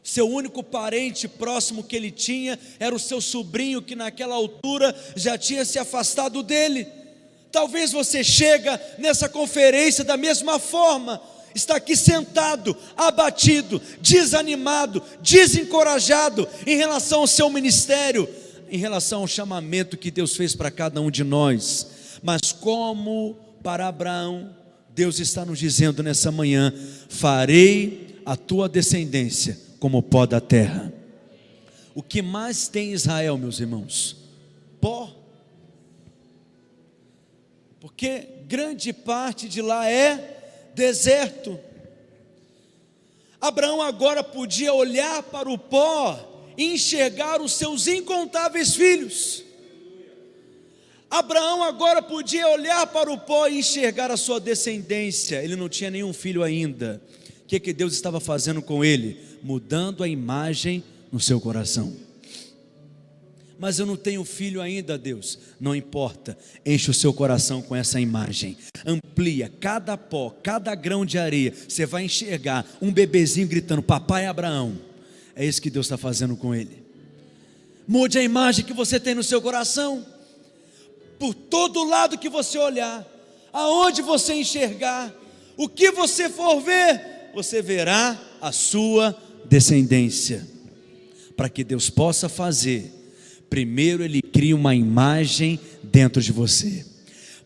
Seu único parente próximo que ele tinha era o seu sobrinho, que naquela altura já tinha se afastado dele. Talvez você chega nessa conferência da mesma forma, está aqui sentado, abatido, desanimado, desencorajado em relação ao seu ministério, em relação ao chamamento que Deus fez para cada um de nós. Mas como para Abraão, Deus está nos dizendo nessa manhã: farei a tua descendência como o pó da terra. O que mais tem em Israel, meus irmãos? Pó. Porque grande parte de lá é deserto. Abraão agora podia olhar para o pó e enxergar os seus incontáveis filhos. Abraão agora podia olhar para o pó e enxergar a sua descendência. Ele não tinha nenhum filho ainda. O que Deus estava fazendo com ele? Mudando a imagem no seu coração. Mas eu não tenho filho ainda, Deus. Não importa, enche o seu coração com essa imagem. Amplia cada pó, cada grão de areia. Você vai enxergar um bebezinho gritando: papai Abraão. É isso que Deus está fazendo com ele. Mude a imagem que você tem no seu coração. Por todo lado que você olhar, aonde você enxergar, o que você for ver, você verá a sua descendência. Para que Deus possa fazer, primeiro Ele cria uma imagem dentro de você.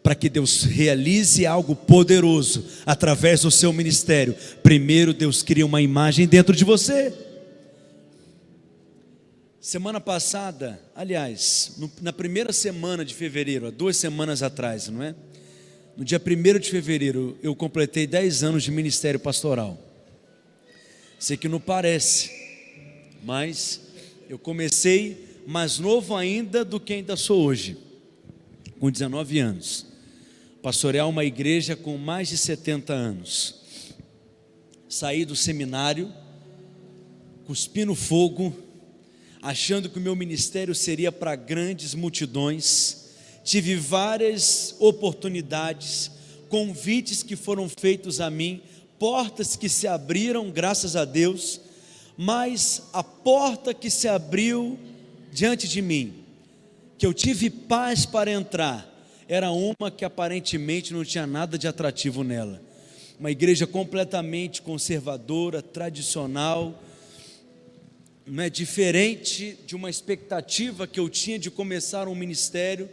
Para que Deus realize algo poderoso através do seu ministério, primeiro Deus cria uma imagem dentro de você. Semana passada, aliás, na primeira semana de fevereiro, há 2 semanas atrás, não é? No dia 1º de fevereiro, eu completei 10 anos de ministério pastoral. Sei que não parece, mas eu comecei mais novo ainda do que ainda sou hoje, com 19 anos. Pastorear uma igreja com mais de 70 anos. Saí do seminário, cuspindo fogo, achando que o meu ministério seria para grandes multidões. Tive várias oportunidades, convites que foram feitos a mim, portas que se abriram, graças a Deus, mas a porta que se abriu diante de mim, que eu tive paz para entrar, era uma que aparentemente não tinha nada de atrativo nela. uma igreja completamente conservadora, tradicional, não é diferente de uma expectativa que eu tinha de começar um ministério.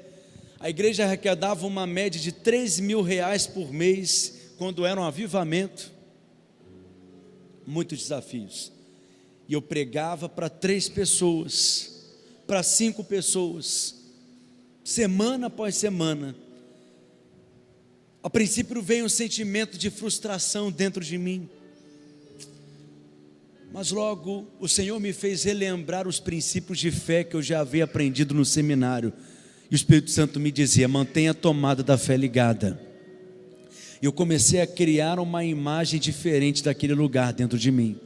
A igreja arrecadava uma média de R$3.000 por mês, quando era um avivamento. Muitos desafios. E eu pregava para 3 pessoas, para 5 pessoas, semana após semana. A princípio veio um sentimento de frustração dentro de mim, mas logo o Senhor me fez relembrar os princípios de fé que eu já havia aprendido no seminário, e o Espírito Santo me dizia: mantenha a tomada da fé ligada. E eu comecei a criar uma imagem diferente daquele lugar dentro de mim.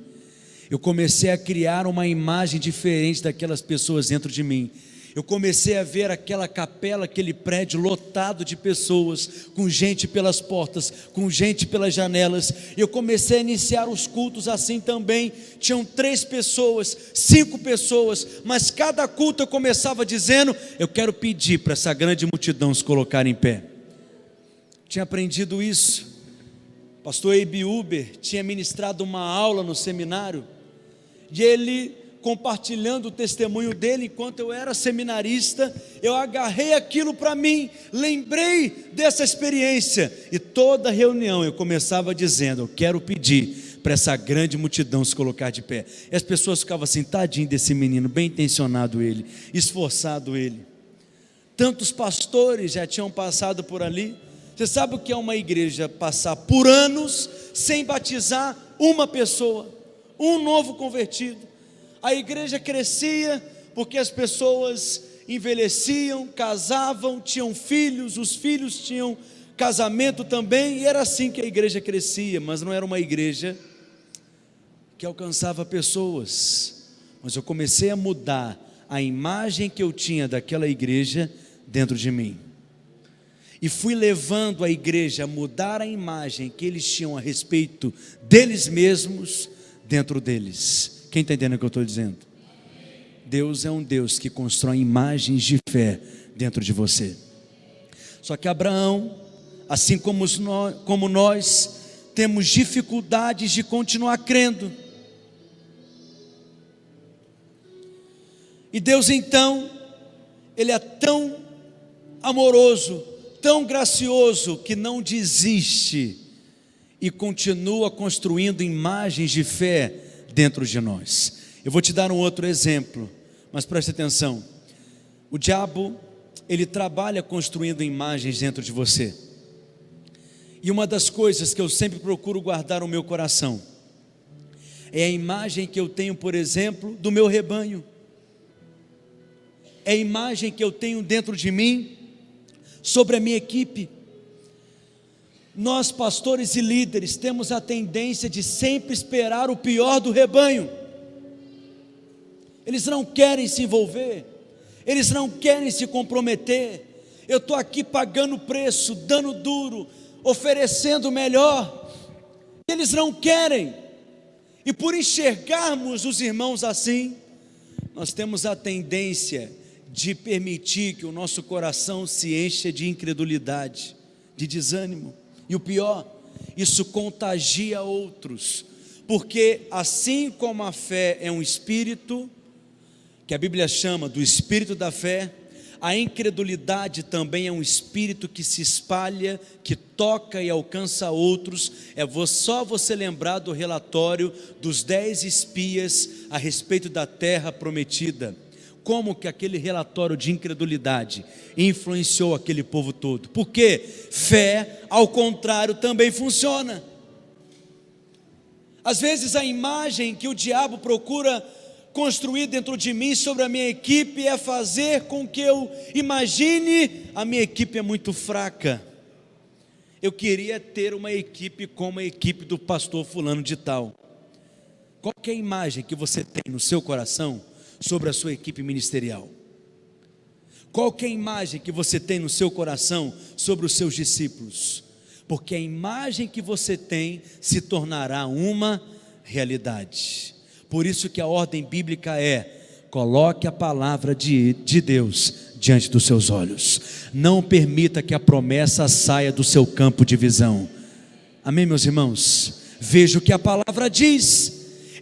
Eu comecei a criar uma imagem diferente daquelas pessoas dentro de mim. Eu comecei a ver aquela capela, aquele prédio lotado de pessoas, com gente pelas portas, com gente pelas janelas. Eu comecei a iniciar os cultos assim também. Tinham 3 pessoas, 5 pessoas, mas cada culto eu começava dizendo: eu quero pedir para essa grande multidão se colocar em pé. Tinha aprendido isso. Pastor Eibe Uber tinha ministrado uma aula no seminário, e ele, compartilhando o testemunho dele, enquanto eu era seminarista, eu agarrei aquilo para mim, lembrei dessa experiência, e toda reunião eu começava dizendo: eu quero pedir para essa grande multidão se colocar de pé. E as pessoas ficavam assim: tadinho desse menino, bem intencionado ele, esforçado ele. Tantos pastores já tinham passado por ali. Você sabe o que é uma igreja passar por anos sem batizar uma pessoa, um novo convertido? A igreja crescia porque as pessoas envelheciam, casavam, tinham filhos, os filhos tinham casamento também, e era assim que a igreja crescia, mas não era uma igreja que alcançava pessoas. Mas eu comecei a mudar a imagem que eu tinha daquela igreja dentro de mim, e fui levando a igreja a mudar a imagem que eles tinham a respeito deles mesmos dentro deles. Quem está entendendo o que eu estou dizendo? Deus é um Deus que constrói imagens de fé dentro de você. Só que Abraão, assim como nós, temos dificuldades de continuar crendo. E Deus então, Ele é tão amoroso, tão gracioso, que não desiste e continua construindo imagens de fé dentro de nós. Eu vou te dar um outro exemplo, mas preste atenção. O diabo, ele trabalha construindo imagens dentro de você, e uma das coisas que eu sempre procuro guardar no meu coração é a imagem que eu tenho, por exemplo, do meu rebanho, é a imagem que eu tenho dentro de mim sobre a minha equipe. Nós, pastores e líderes, temos a tendência de sempre esperar o pior do rebanho. Eles não querem se envolver, eles não querem se comprometer. Eu estou aqui pagando preço, dando duro, oferecendo o melhor. Eles não querem. E por enxergarmos os irmãos assim, nós temos a tendência de permitir que o nosso coração se encha de incredulidade, de desânimo. E o pior, isso contagia outros, porque assim como a fé é um espírito, que a Bíblia chama do espírito da fé, a incredulidade também é um espírito que se espalha, que toca e alcança outros. É só você lembrar do relatório dos 10 espias a respeito da terra prometida, como que aquele relatório de incredulidade influenciou aquele povo todo. Porque fé, ao contrário, também funciona. Às vezes a imagem que o diabo procura construir dentro de mim sobre a minha equipe é fazer com que eu imagine: a minha equipe é muito fraca, eu queria ter uma equipe como a equipe do pastor fulano de tal. Qual que é a imagem que você tem no seu coração sobre a sua equipe ministerial? Qual que é a imagem que você tem no seu coração sobre os seus discípulos? Porque a imagem que você tem se tornará uma realidade. Por isso que a ordem bíblica é: coloque a palavra de Deus diante dos seus olhos. Não permita que a promessa saia do seu campo de visão. Amém, meus irmãos? Veja o que a palavra diz.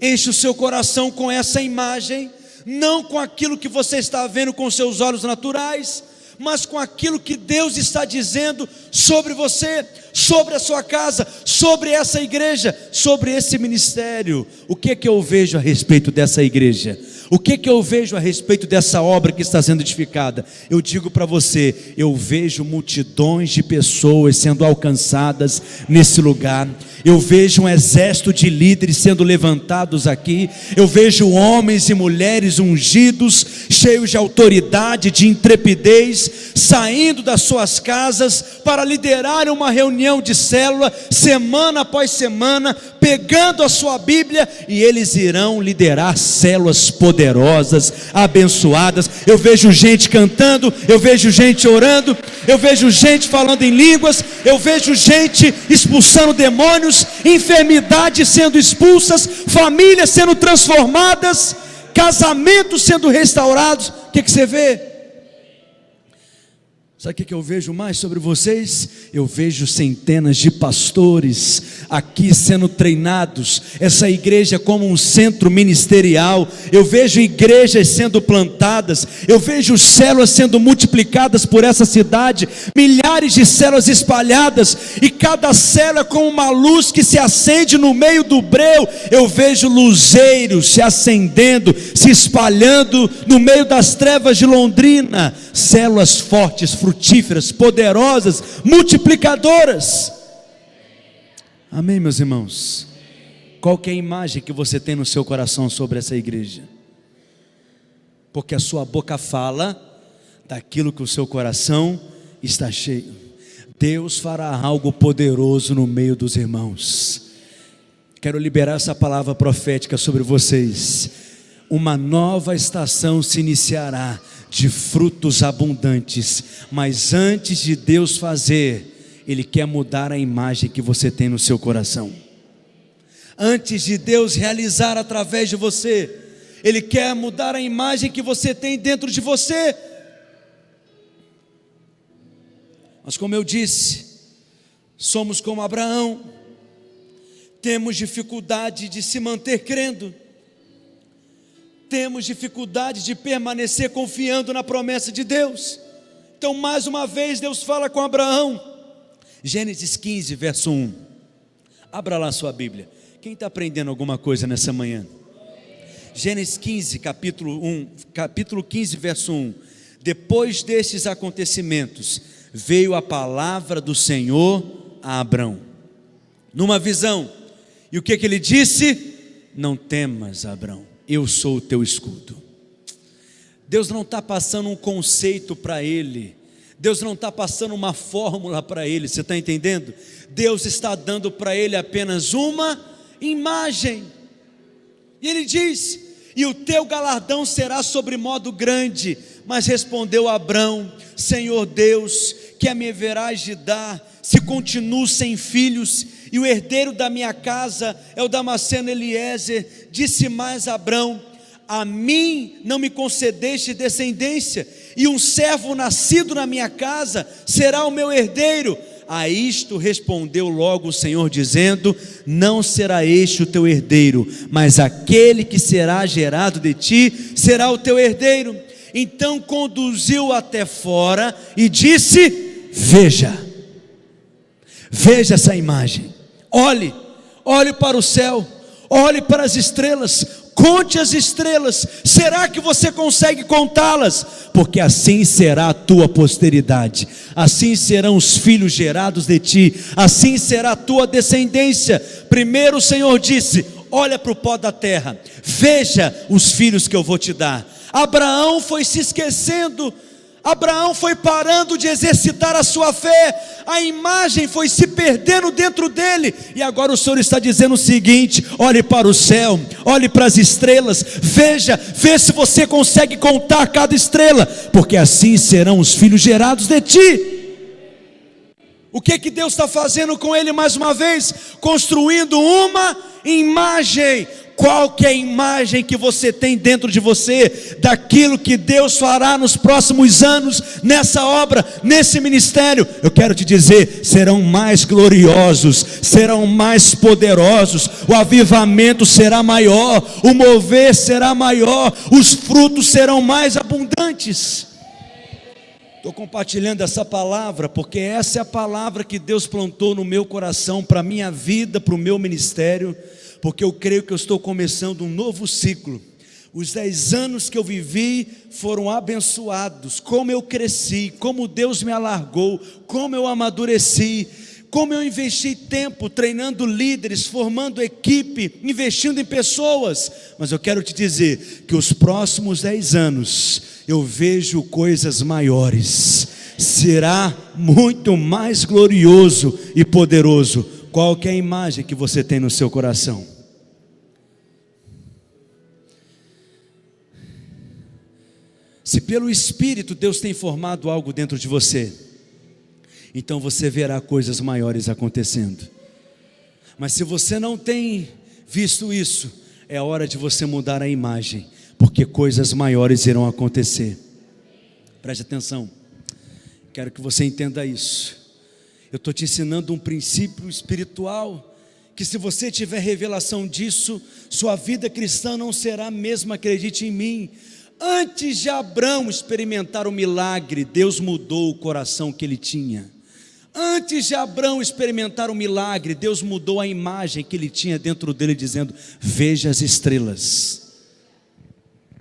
Enche o seu coração com essa imagem, não com aquilo que você está vendo com seus olhos naturais, mas com aquilo que Deus está dizendo sobre você, sobre a sua casa, sobre essa igreja, sobre esse ministério. O que eu vejo a respeito dessa igreja? O que eu vejo a respeito dessa obra que está sendo edificada? Eu digo para você, eu vejo multidões de pessoas sendo alcançadas nesse lugar. Eu vejo um exército de líderes sendo levantados aqui. Eu vejo homens e mulheres ungidos, cheios de autoridade, de intrepidez, saindo das suas casas para liderar uma reunião de célula, semana após semana, pegando a sua Bíblia, e eles irão liderar células poderosas, abençoadas. Eu vejo gente cantando, eu vejo gente orando, eu vejo gente falando em línguas, eu vejo gente expulsando demônios, enfermidades sendo expulsas, famílias sendo transformadas, casamentos sendo restaurados. O que você vê? Sabe o que eu vejo mais sobre vocês? Eu vejo centenas de pastores aqui sendo treinados, essa igreja como um centro ministerial. Eu vejo igrejas sendo plantadas, eu vejo células sendo multiplicadas por essa cidade, milhares de células espalhadas, e cada célula com uma luz que se acende no meio do breu. Eu vejo luzeiros se acendendo, se espalhando no meio das trevas de Londrina, células fortes, frutíferas, poderosas, multiplicadoras. Amém, meus irmãos? Qual que é a imagem que você tem no seu coração sobre essa igreja? Porque a sua boca fala daquilo que o seu coração está cheio. Deus fará algo poderoso no meio dos irmãos. Quero liberar essa palavra profética sobre vocês. Uma nova estação se iniciará de frutos abundantes, mas antes de Deus fazer, Ele quer mudar a imagem que você tem no seu coração. Antes de Deus realizar através de você, Ele quer mudar a imagem que você tem dentro de você. Mas como eu disse, somos como Abraão, temos dificuldade de se manter crendo, temos dificuldade de permanecer confiando na promessa de Deus. Então mais uma vez Deus fala com Abraão, Gênesis 15 verso 1, abra lá a sua Bíblia. Quem está aprendendo alguma coisa nessa manhã? Gênesis 15 capítulo 15 verso 1, depois destes acontecimentos, veio a palavra do Senhor a Abrão, numa visão, e o que ele disse? Não temas, Abrão, eu sou o teu escudo. Deus não está passando um conceito para ele, Deus não está passando uma fórmula para ele, você está entendendo? Deus está dando para ele apenas uma imagem, e ele diz, e o teu galardão será sobre modo grande. Mas respondeu Abrão, Senhor Deus, que me haverás de dar, se continuo sem filhos, e o herdeiro da minha casa é o Damasceno Eliezer? Disse mais Abrão, a mim não me concedeste descendência, e um servo nascido na minha casa será o meu herdeiro. A isto respondeu logo o Senhor dizendo, não será este o teu herdeiro, mas aquele que será gerado de ti será o teu herdeiro. Então conduziu até fora e disse, veja essa imagem, olhe para o céu, olhe para as estrelas, conte as estrelas, será que você consegue contá-las? Porque assim será a tua posteridade, assim serão os filhos gerados de ti, assim será a tua descendência. Primeiro o Senhor disse, olha para o pó da terra, veja os filhos que eu vou te dar. Abraão foi se esquecendo, Abraão foi parando de exercitar a sua fé, a imagem foi se perdendo dentro dele, e agora o Senhor está dizendo o seguinte, olhe para o céu, olhe para as estrelas, vê se você consegue contar cada estrela, porque assim serão os filhos gerados de ti. O que Deus está fazendo com ele mais uma vez? Construindo uma imagem. Qual que é a imagem que você tem dentro de você daquilo que Deus fará nos próximos anos, nessa obra, nesse ministério? Eu quero te dizer, serão mais gloriosos, serão mais poderosos, o avivamento será maior, o mover será maior, os frutos serão mais abundantes. Estou compartilhando essa palavra, porque essa é a palavra que Deus plantou no meu coração, para a minha vida, para o meu ministério, porque eu creio que eu estou começando um novo ciclo. Os 10 anos que eu vivi foram abençoados, como eu cresci, como Deus me alargou, como eu amadureci, como eu investi tempo treinando líderes, formando equipe, investindo em pessoas. Mas eu quero te dizer que os próximos 10 anos eu vejo coisas maiores, será muito mais glorioso e poderoso. Qual que é a imagem que você tem no seu coração? Se pelo Espírito Deus tem formado algo dentro de você, então você verá coisas maiores acontecendo. Mas se você não tem visto isso, é hora de você mudar a imagem, porque coisas maiores irão acontecer. Preste atenção, quero que você entenda isso. Eu estou te ensinando um princípio espiritual, que se você tiver revelação disso, sua vida cristã não será a mesma, acredite em mim. Antes de Abraão experimentar o milagre, Deus mudou o coração que ele tinha. Antes de Abraão experimentar o milagre, Deus mudou a imagem que ele tinha dentro dele, dizendo: veja as estrelas.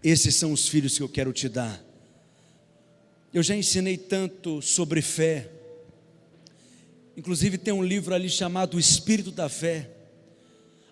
Esses são os filhos que eu quero te dar. Eu já ensinei tanto sobre fé. Inclusive tem um livro ali chamado O Espírito da Fé,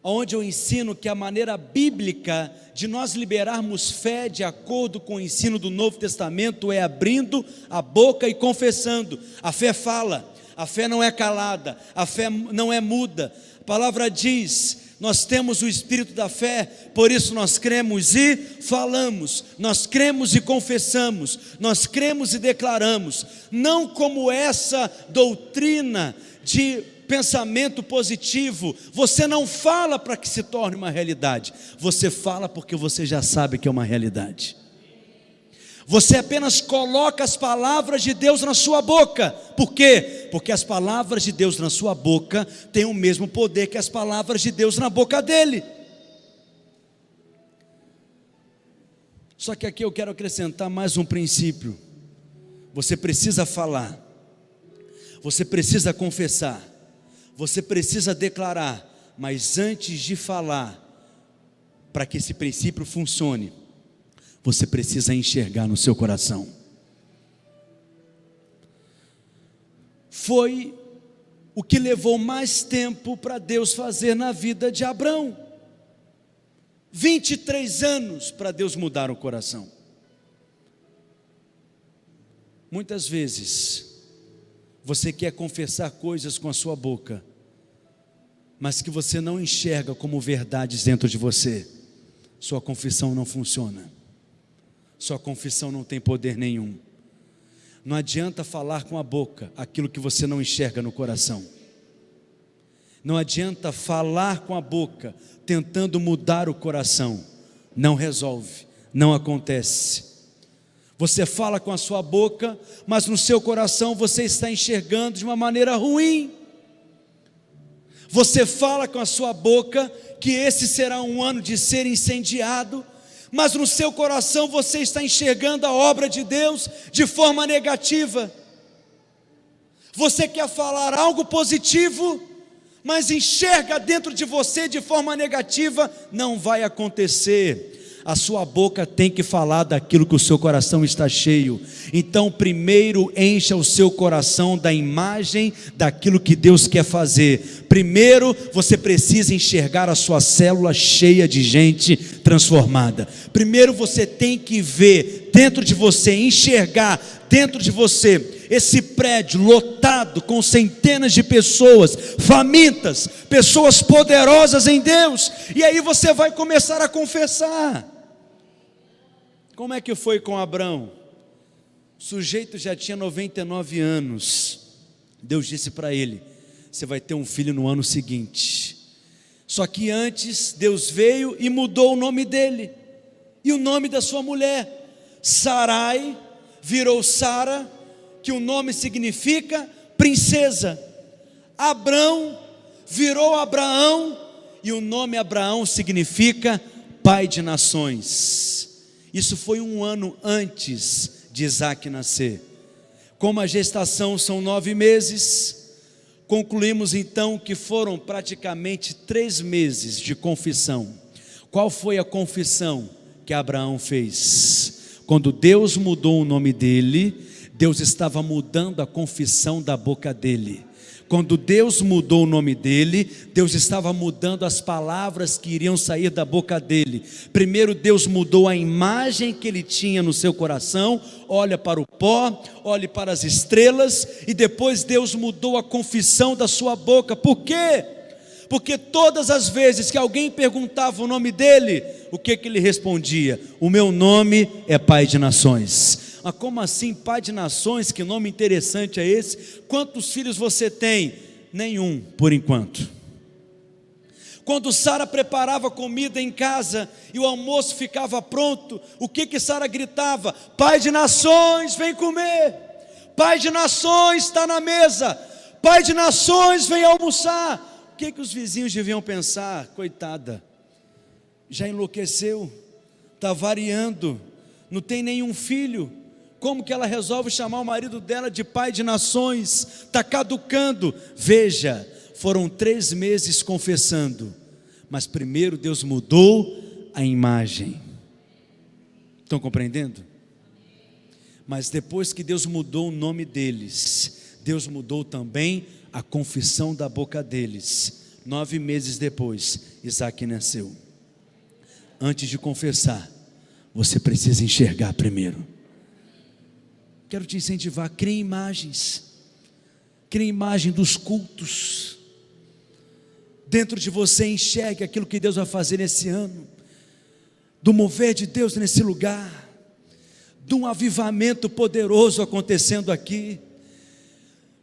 onde eu ensino que a maneira bíblica de nós liberarmos fé de acordo com o ensino do Novo Testamento é abrindo a boca e confessando. A fé fala, a fé não é calada, a fé não é muda. A palavra diz: nós temos o Espírito da fé, por isso nós cremos e falamos, nós cremos e confessamos, nós cremos e declaramos. Não como essa doutrina de pensamento positivo, você não fala para que se torne uma realidade, você fala porque você já sabe que é uma realidade. Você apenas coloca as palavras de Deus na sua boca. Por quê? Porque as palavras de Deus na sua boca têm o mesmo poder que as palavras de Deus na boca dele. Só que aqui eu quero acrescentar mais um princípio. Você precisa falar, você precisa confessar, você precisa declarar, mas antes de falar, para que esse princípio funcione, você precisa enxergar no seu coração. Foi o que levou mais tempo para Deus fazer na vida de Abraão. 23 anos para Deus mudar o coração. Muitas vezes você quer confessar coisas com a sua boca, mas que você não enxerga como verdades dentro de você. Sua confissão não funciona. Sua confissão não tem poder nenhum. Não adianta falar com a boca aquilo que você não enxerga no coração. Não adianta falar com a boca tentando mudar o coração. Não resolve, não acontece. Você fala com a sua boca, mas no seu coração você está enxergando de uma maneira ruim. Você fala com a sua boca que esse será um ano de ser incendiado, mas no seu coração você está enxergando a obra de Deus de forma negativa. Você quer falar algo positivo, mas enxerga dentro de você de forma negativa, não vai acontecer. A sua boca tem que falar daquilo que o seu coração está cheio. Então primeiro encha o seu coração da imagem daquilo que Deus quer fazer. Primeiro você precisa enxergar a sua célula cheia de gente transformada. Primeiro você tem que ver dentro de você, enxergar dentro de você esse prédio lotado com centenas de pessoas famintas, pessoas poderosas em Deus. E aí você vai começar a confessar. Como é que foi com Abraão? O sujeito já tinha 99 anos. Deus disse para ele: você vai ter um filho no ano seguinte. Só que antes Deus veio e mudou o nome dele e o nome da sua mulher. Sarai virou Sara, que o nome significa princesa. Abrão virou Abraão, e o nome Abraão significa pai de nações. Isso foi 1 ano antes de Isaac nascer. Como a gestação são 9 meses, concluímos então que foram praticamente 3 meses de confissão. Qual foi a confissão que Abraão fez? Quando Deus mudou o nome dele, Deus estava mudando a confissão da boca dele. Quando Deus mudou o nome dele, Deus estava mudando as palavras que iriam sair da boca dele. Primeiro Deus mudou a imagem que ele tinha no seu coração. Olha para o pó, olhe para as estrelas. E depois Deus mudou a confissão da sua boca. Por quê? Porque todas as vezes que alguém perguntava o nome dele, o que ele respondia? O meu nome é Pai de Nações. Mas como assim Pai de Nações? Que nome interessante é esse? Quantos filhos você tem? Nenhum, por enquanto. Quando Sara preparava comida em casa e o almoço ficava pronto, o que Sara gritava? Pai de Nações, vem comer. Pai de Nações, está na mesa. Pai de Nações, vem almoçar. O que os vizinhos deviam pensar? Coitada, já enlouqueceu, está variando, não tem nenhum filho. Como que ela resolve chamar o marido dela de pai de nações? Está caducando. Veja, foram 3 meses confessando, mas primeiro Deus mudou a imagem. Estão compreendendo? Mas depois que Deus mudou o nome deles, Deus mudou também a confissão da boca deles. 9 meses depois, Isaac nasceu. Antes de confessar, você precisa enxergar primeiro. Quero te incentivar, crie imagens. Crie imagem dos cultos. Dentro de você enxergue aquilo que Deus vai fazer nesse ano, do mover de Deus nesse lugar, de um avivamento poderoso acontecendo aqui.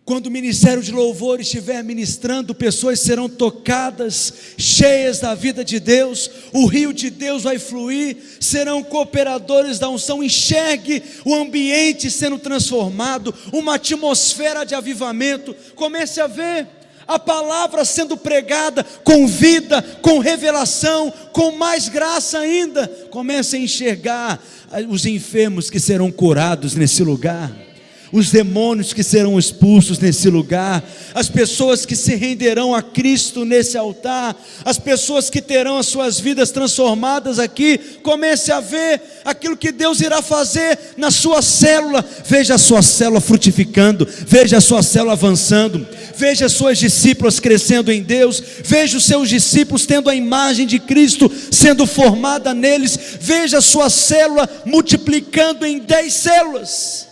Quando o ministério de louvor estiver ministrando, pessoas serão tocadas, cheias da vida de Deus, o rio de Deus vai fluir, serão cooperadores da unção. Enxergue o ambiente sendo transformado, uma atmosfera de avivamento. Comece a ver a palavra sendo pregada com vida, com revelação, com mais graça ainda. Comece a enxergar os enfermos que serão curados nesse lugar, os demônios que serão expulsos nesse lugar, as pessoas que se renderão a Cristo nesse altar, as pessoas que terão as suas vidas transformadas aqui. Comece a ver aquilo que Deus irá fazer na sua célula. Veja a sua célula frutificando, veja a sua célula avançando, veja as suas discípulas crescendo em Deus, veja os seus discípulos tendo a imagem de Cristo sendo formada neles, veja a sua célula multiplicando em 10 células.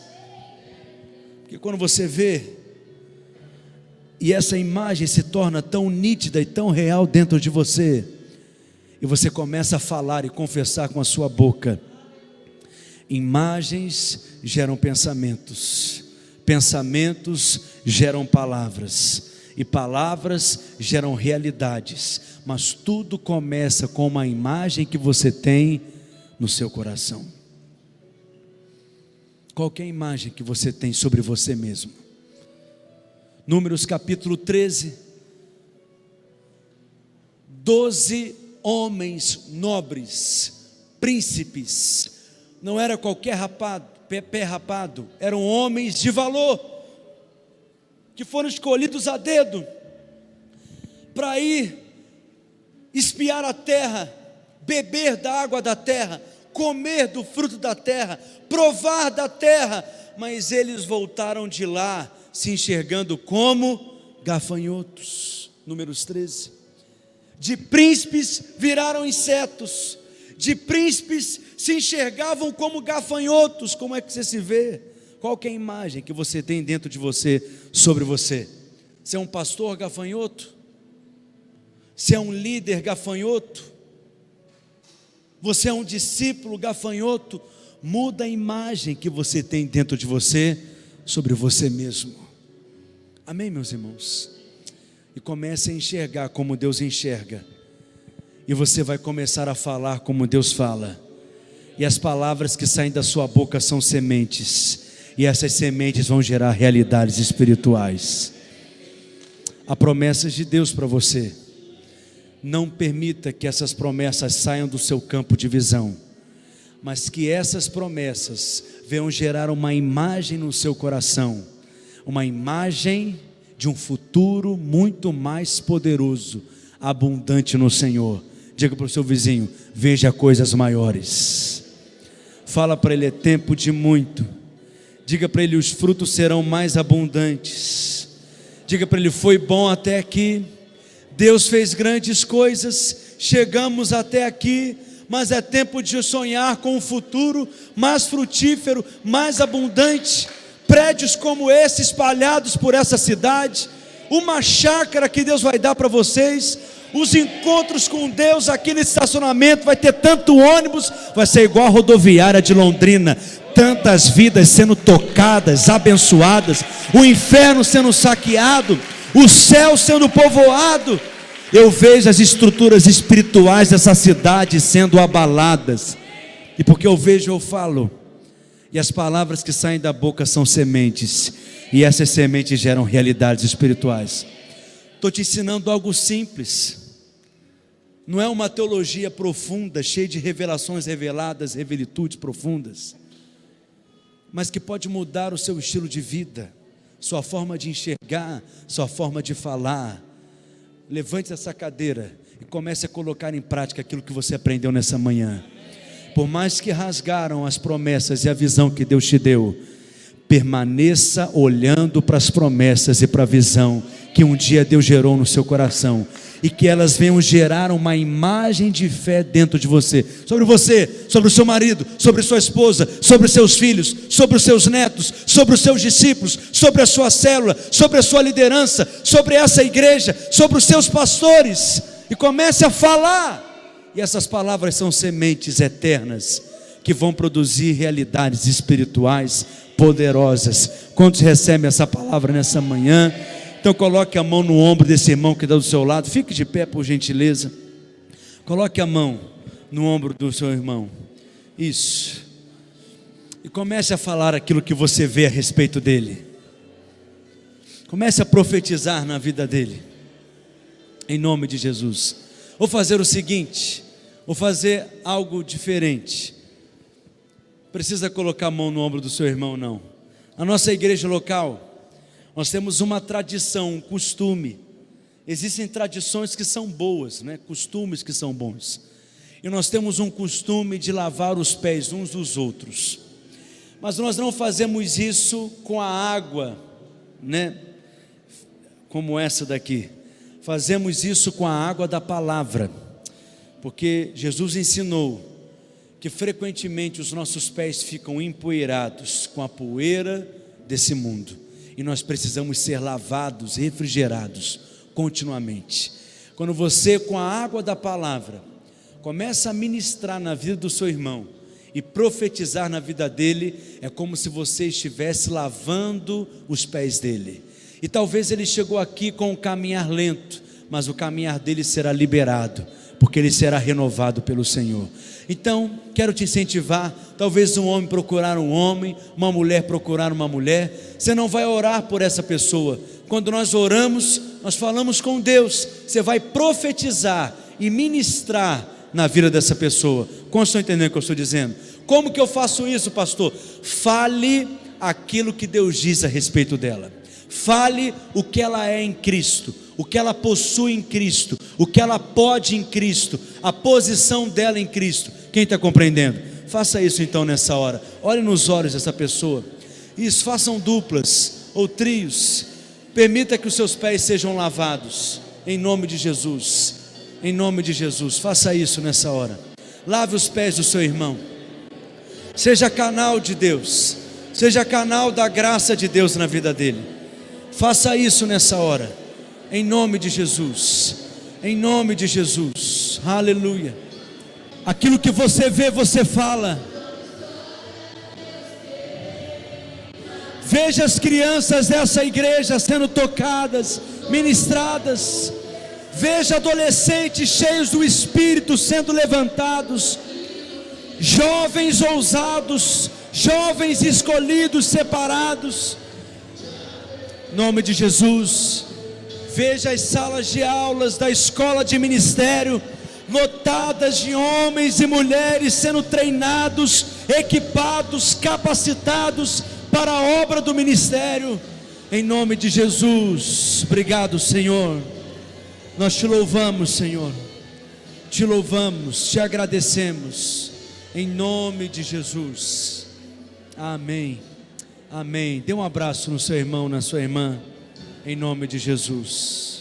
Porque quando você vê, e essa imagem se torna tão nítida e tão real dentro de você, e você começa a falar e confessar com a sua boca, imagens geram pensamentos, pensamentos geram palavras, e palavras geram realidades, mas tudo começa com uma imagem que você tem no seu coração. Qualquer imagem que você tem sobre você mesmo. Números capítulo 13. 12 homens nobres, príncipes, não era qualquer rapado, pé rapado, eram homens de valor, que foram escolhidos a dedo, para ir espiar a terra, beber da água da terra, comer do fruto da terra, provar da terra. Mas eles voltaram de lá se enxergando como gafanhotos. Números 13. De príncipes viraram insetos, de príncipes se enxergavam como gafanhotos. Como é que você se vê? Qual que é a imagem que você tem dentro de você, sobre você? Você é um pastor gafanhoto? Você é um líder gafanhoto? Você é um discípulo gafanhoto? Muda a imagem que você tem dentro de você sobre você mesmo. Amém, meus irmãos? E comece a enxergar como Deus enxerga e você vai começar a falar como Deus fala. E as palavras que saem da sua boca são sementes, e essas sementes vão gerar realidades espirituais. Há promessas de Deus para você. Não permita que essas promessas saiam do seu campo de visão, mas que essas promessas venham gerar uma imagem no seu coração, uma imagem de um futuro muito mais poderoso, abundante no Senhor. Diga para o seu vizinho: veja coisas maiores. Fala para ele: é tempo de muito. Diga para ele: os frutos serão mais abundantes. Diga para ele: foi bom até aqui, Deus fez grandes coisas, chegamos até aqui, mas é tempo de sonhar com um futuro mais frutífero, mais abundante. Prédios como esse espalhados por essa cidade, uma chácara que Deus vai dar para vocês, os encontros com Deus aqui nesse estacionamento, vai ter tanto ônibus, vai ser igual a rodoviária de Londrina, tantas vidas sendo tocadas, abençoadas, o inferno sendo saqueado, o céu sendo povoado. Eu vejo as estruturas espirituais dessa cidade sendo abaladas, e porque eu vejo, eu falo, e as palavras que saem da boca são sementes, e essas sementes geram realidades espirituais. Estou te ensinando algo simples, não é uma teologia profunda, cheia de revelações reveladas, revelitudes profundas, mas que pode mudar o seu estilo de vida, sua forma de enxergar, sua forma de falar. Levante essa cadeira e comece a colocar em prática aquilo que você aprendeu nessa manhã. Por mais que rasgaram as promessas e a visão que Deus te deu, permaneça olhando para as promessas e para a visão que um dia Deus gerou no seu coração, e que elas venham gerar uma imagem de fé dentro de você, sobre o seu marido, sobre sua esposa, sobre os seus filhos, sobre os seus netos, sobre os seus discípulos, sobre a sua célula, sobre a sua liderança, sobre essa igreja, sobre os seus pastores, e comece a falar, e essas palavras são sementes eternas, que vão produzir realidades espirituais poderosas. Quantos recebem essa palavra nessa manhã? Então coloque a mão no ombro desse irmão que está do seu lado, fique de pé por gentileza, coloque a mão no ombro do seu irmão, isso, e comece a falar aquilo que você vê a respeito dele, comece a profetizar na vida dele, em nome de Jesus. Vou fazer o seguinte, vou fazer algo diferente, precisa colocar a mão no ombro do seu irmão não. A nossa igreja local, nós temos uma tradição, um costume. Existem tradições que são boas, né? Costumes que são bons. E nós temos um costume de lavar os pés uns dos outros. Mas nós não fazemos isso com a água, né? Como essa daqui. Fazemos isso com a água da palavra. Porque Jesus ensinou que frequentemente os nossos pés ficam empoeirados com a poeira desse mundo. E nós precisamos ser lavados, refrigerados continuamente. Quando você, com a água da palavra, começa a ministrar na vida do seu irmão e profetizar na vida dele, é como se você estivesse lavando os pés dele. E talvez ele chegou aqui com um caminhar lento, mas o caminhar dele será liberado, porque ele será renovado pelo Senhor. Então, quero te incentivar, talvez um homem procurar um homem, uma mulher procurar uma mulher. Você não vai orar por essa pessoa. Quando nós oramos, nós falamos com Deus. Você vai profetizar e ministrar na vida dessa pessoa. Como estão entendendo o que eu estou dizendo? Como que eu faço isso, pastor? Fale aquilo que Deus diz a respeito dela. Fale o que ela é em Cristo, o que ela possui em Cristo, o que ela pode em Cristo, a posição dela em Cristo. Quem está compreendendo? Faça isso então nessa hora. Olhe nos olhos dessa pessoa. Isso, façam duplas ou trios. Permita que os seus pés sejam lavados, em nome de Jesus. Em nome de Jesus, faça isso nessa hora. Lave os pés do seu irmão. Seja canal de Deus, seja canal da graça de Deus na vida dele. Faça isso nessa hora, em nome de Jesus, em nome de Jesus, aleluia. Aquilo que você vê, você fala. Veja as crianças dessa igreja sendo tocadas, ministradas. Veja adolescentes cheios do Espírito sendo levantados, jovens ousados, jovens escolhidos, separados, em nome de Jesus. Veja as salas de aulas da escola de ministério lotadas de homens e mulheres sendo treinados, equipados, capacitados para a obra do ministério, em nome de Jesus. Obrigado, Senhor. Nós te louvamos, Senhor, te louvamos, te agradecemos, em nome de Jesus. Amém, amém. Dê um abraço no seu irmão, na sua irmã, em nome de Jesus.